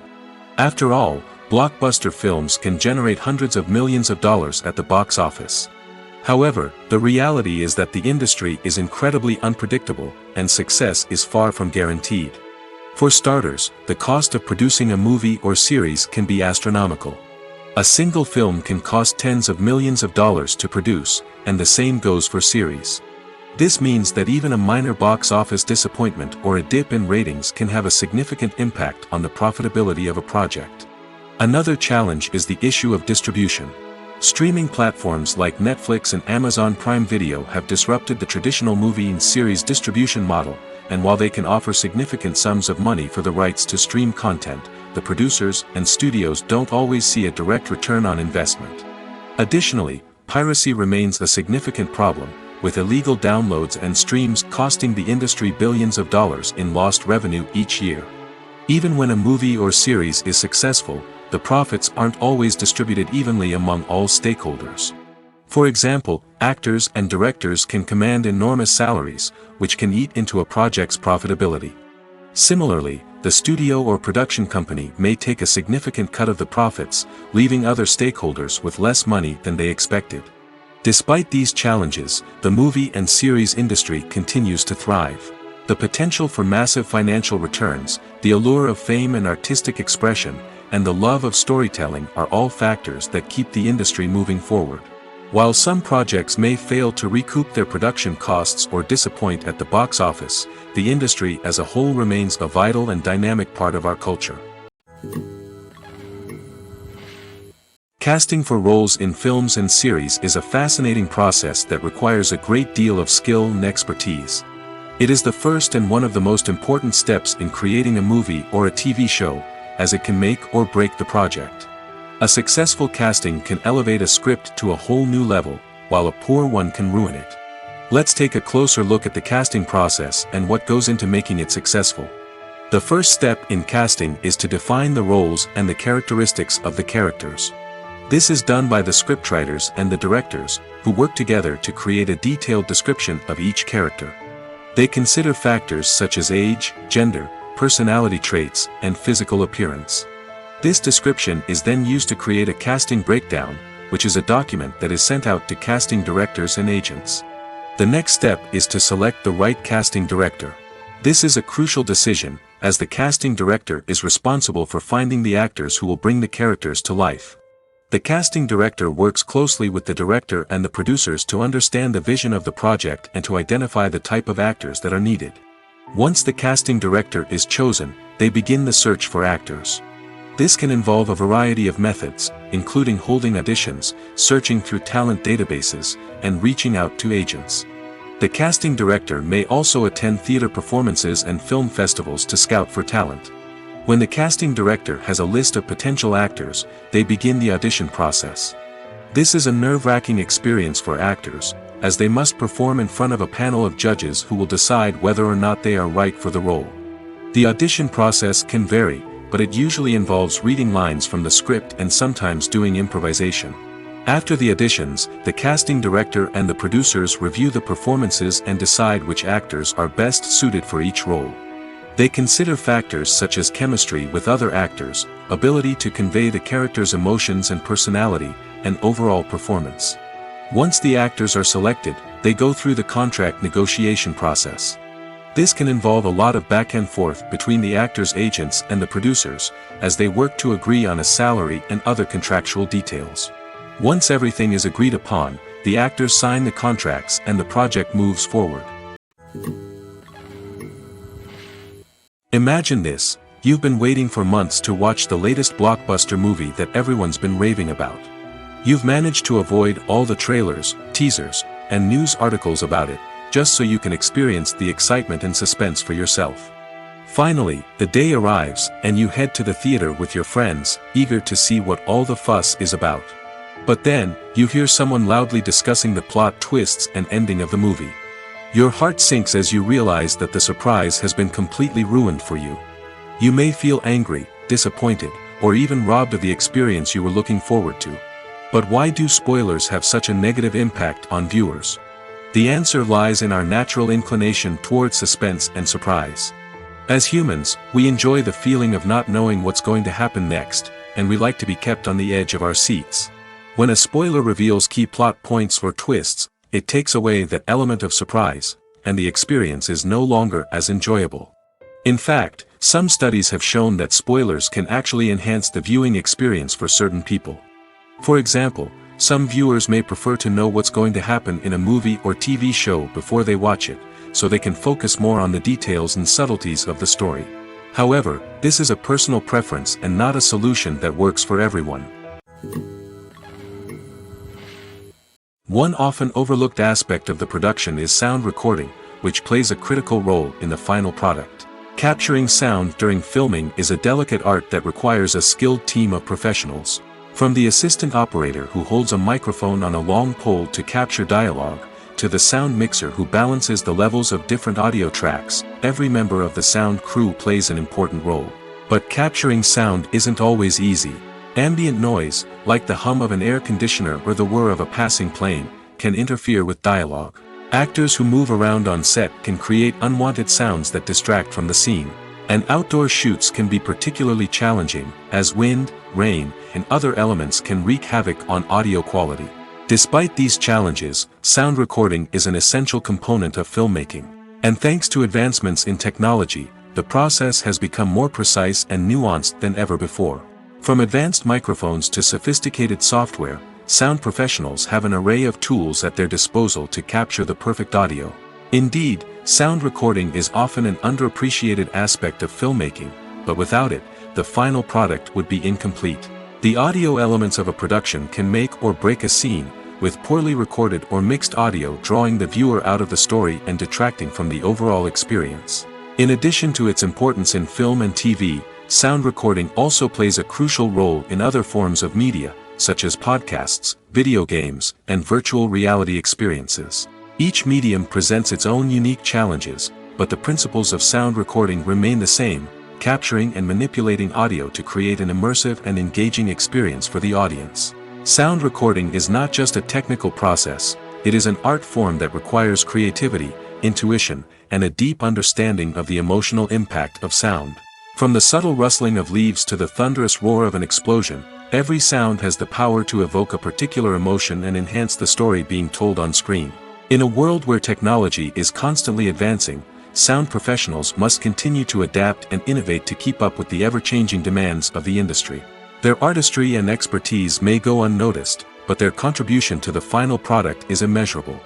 After all, blockbuster films can generate hundreds of millions of dollars at the box office. However, the reality is that the industry is incredibly unpredictable, and success is far from guaranteed. For starters, the cost of producing a movie or series can be astronomical. A single film can cost tens of millions of dollars to produce, and the same goes for series. This means that even a minor box office disappointment or a dip in ratings can have a significant impact on the profitability of a project. Another challenge is the issue of distribution. Streaming platforms like Netflix and Amazon Prime Video have disrupted the traditional movie and series distribution model, and while they can offer significant sums of money for the rights to stream content, the producers and studios don't always see a direct return on investment. Additionally, piracy remains a significant problem, with illegal downloads and streams costing the industry billions of dollars in lost revenue each year. Even when a movie or series is successful, the profits aren't always distributed evenly among all stakeholders. For example, actors and directors can command enormous salaries, which can eat into a project's profitability. Similarly, the studio or production company may take a significant cut of the profits, leaving other stakeholders with less money than they expected. Despite these challenges, the movie and series industry continues to thrive. The potential for massive financial returns, the allure of fame and artistic expression, and the love of storytelling are all factors that keep the industry moving forward. While some projects may fail to recoup their production costs or disappoint at the box office, the industry as a whole remains a vital and dynamic part of our culture. Casting for roles in films and series is a fascinating process that requires a great deal of skill and expertise. It is the first and one of the most important steps in creating a movie or a TV show, as it can make or break the project. A successful casting can elevate a script to a whole new level, while a poor one can ruin it. Let's take a closer look at the casting process and what goes into making it successful. The first step in casting is to define the roles and the characteristics of the characters. This is done by the scriptwriters and the directors, who work together to create a detailed description of each character. They consider factors such as age, gender, personality traits, and physical appearance. This description is then used to create a casting breakdown, which is a document that is sent out to casting directors and agents. The next step is to select the right casting director. This is a crucial decision, as the casting director is responsible for finding the actors who will bring the characters to life. The casting director works closely with the director and the producers to understand the vision of the project and to identify the type of actors that are needed. Once the casting director is chosen, they begin the search for actors. This can involve a variety of methods, including holding auditions, searching through talent databases, and reaching out to agents. The casting director may also attend theater performances and film festivals to scout for talent. When the casting director has a list of potential actors, they begin the audition process. This is a nerve-wracking experience for actors, as they must perform in front of a panel of judges who will decide whether or not they are right for the role. The audition process can vary, but it usually involves reading lines from the script and sometimes doing improvisation. After the auditions, the casting director and the producers review the performances and decide which actors are best suited for each role. They consider factors such as chemistry with other actors, ability to convey the character's emotions and personality, and overall performance. Once the actors are selected, they go through the contract negotiation process. This can involve a lot of back and forth between the actors' agents and the producers, as they work to agree on a salary and other contractual details. Once everything is agreed upon, the actors sign the contracts and the project moves forward. Imagine this: you've been waiting for months to watch the latest blockbuster movie that everyone's been raving about. You've managed to avoid all the trailers, teasers, and news articles about it, just so you can experience the excitement and suspense for yourself. Finally, the day arrives, and you head to the theater with your friends, eager to see what all the fuss is about. But then, you hear someone loudly discussing the plot twists and ending of the movie. Your heart sinks as you realize that the surprise has been completely ruined for you. You may feel angry, disappointed, or even robbed of the experience you were looking forward to. But why do spoilers have such a negative impact on viewers? The answer lies in our natural inclination towards suspense and surprise. As humans, we enjoy the feeling of not knowing what's going to happen next, and we like to be kept on the edge of our seats. When a spoiler reveals key plot points or twists, it takes away that element of surprise, and the experience is no longer as enjoyable. In fact, some studies have shown that spoilers can actually enhance the viewing experience for certain people. For example, some viewers may prefer to know what's going to happen in a movie or TV show before they watch it, so they can focus more on the details and subtleties of the story. However, this is a personal preference and not a solution that works for everyone. One often overlooked aspect of the production is sound recording, which plays a critical role in the final product. Capturing sound during filming is a delicate art that requires a skilled team of professionals. From the assistant operator who holds a microphone on a long pole to capture dialogue, to the sound mixer who balances the levels of different audio tracks, every member of the sound crew plays an important role. But capturing sound isn't always easy. Ambient noise, like the hum of an air conditioner or the whir of a passing plane, can interfere with dialogue. Actors who move around on set can create unwanted sounds that distract from the scene. And outdoor shoots can be particularly challenging, as wind, rain, and other elements can wreak havoc on audio quality. Despite these challenges, sound recording is an essential component of filmmaking. And thanks to advancements in technology, the process has become more precise and nuanced than ever before. From advanced microphones to sophisticated software, sound professionals have an array of tools at their disposal to capture the perfect audio. Indeed, sound recording is often an underappreciated aspect of filmmaking, but without it, the final product would be incomplete. The audio elements of a production can make or break a scene, with poorly recorded or mixed audio drawing the viewer out of the story and detracting from the overall experience. In addition to its importance in film and TV, sound recording also plays a crucial role in other forms of media, such as podcasts, video games, and virtual reality experiences. Each medium presents its own unique challenges, but the principles of sound recording remain the same, capturing and manipulating audio to create an immersive and engaging experience for the audience. Sound recording is not just a technical process, it is an art form that requires creativity, intuition, and a deep understanding of the emotional impact of sound. From the subtle rustling of leaves to the thunderous roar of an explosion, every sound has the power to evoke a particular emotion and enhance the story being told on screen. In a world where technology is constantly advancing, sound professionals must continue to adapt and innovate to keep up with the ever-changing demands of the industry. Their artistry and expertise may go unnoticed, but their contribution to the final product is immeasurable.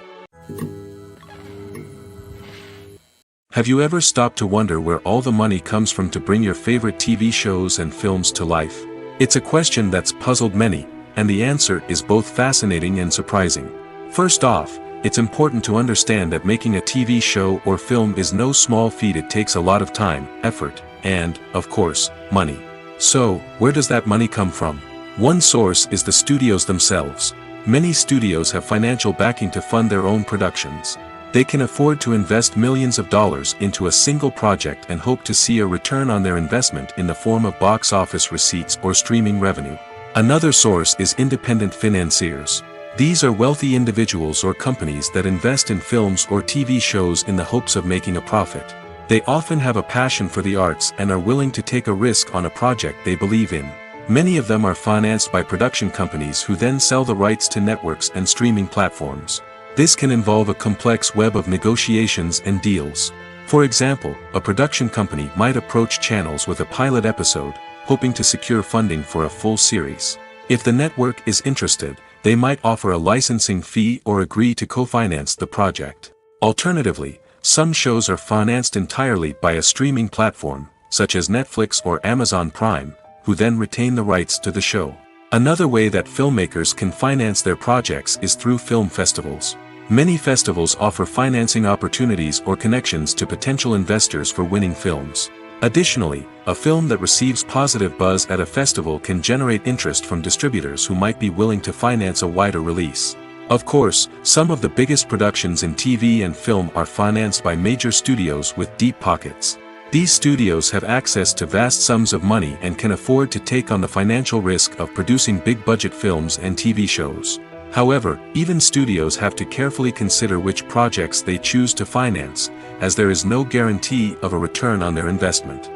Have you ever stopped to wonder where all the money comes from to bring your favorite TV shows and films to life? It's a question that's puzzled many, and the answer is both fascinating and surprising. First off, it's important to understand that making a TV show or film is no small feat. It takes a lot of time, effort, and, of course, money. So, where does that money come from? One source is the studios themselves. Many studios have financial backing to fund their own productions. They can afford to invest millions of dollars into a single project and hope to see a return on their investment in the form of box office receipts or streaming revenue. Another source is independent financiers. These are wealthy individuals or companies that invest in films or TV shows in the hopes of making a profit. They often have a passion for the arts and are willing to take a risk on a project they believe in. Many of them are financed by production companies who then sell the rights to networks and streaming platforms. This can involve a complex web of negotiations and deals. For example, a production company might approach channels with a pilot episode, hoping to secure funding for a full series. If the network is interested, they might offer a licensing fee or agree to co-finance the project. Alternatively, some shows are financed entirely by a streaming platform, such as Netflix or Amazon Prime, who then retain the rights to the show. Another way that filmmakers can finance their projects is through film festivals. Many festivals offer financing opportunities or connections to potential investors for winning films. Additionally, a film that receives positive buzz at a festival can generate interest from distributors who might be willing to finance a wider release. Of course, some of the biggest productions in TV and film are financed by major studios with deep pockets. These studios have access to vast sums of money and can afford to take on the financial risk of producing big-budget films and TV shows. However, even studios have to carefully consider which projects they choose to finance, as there is no guarantee of a return on their investment.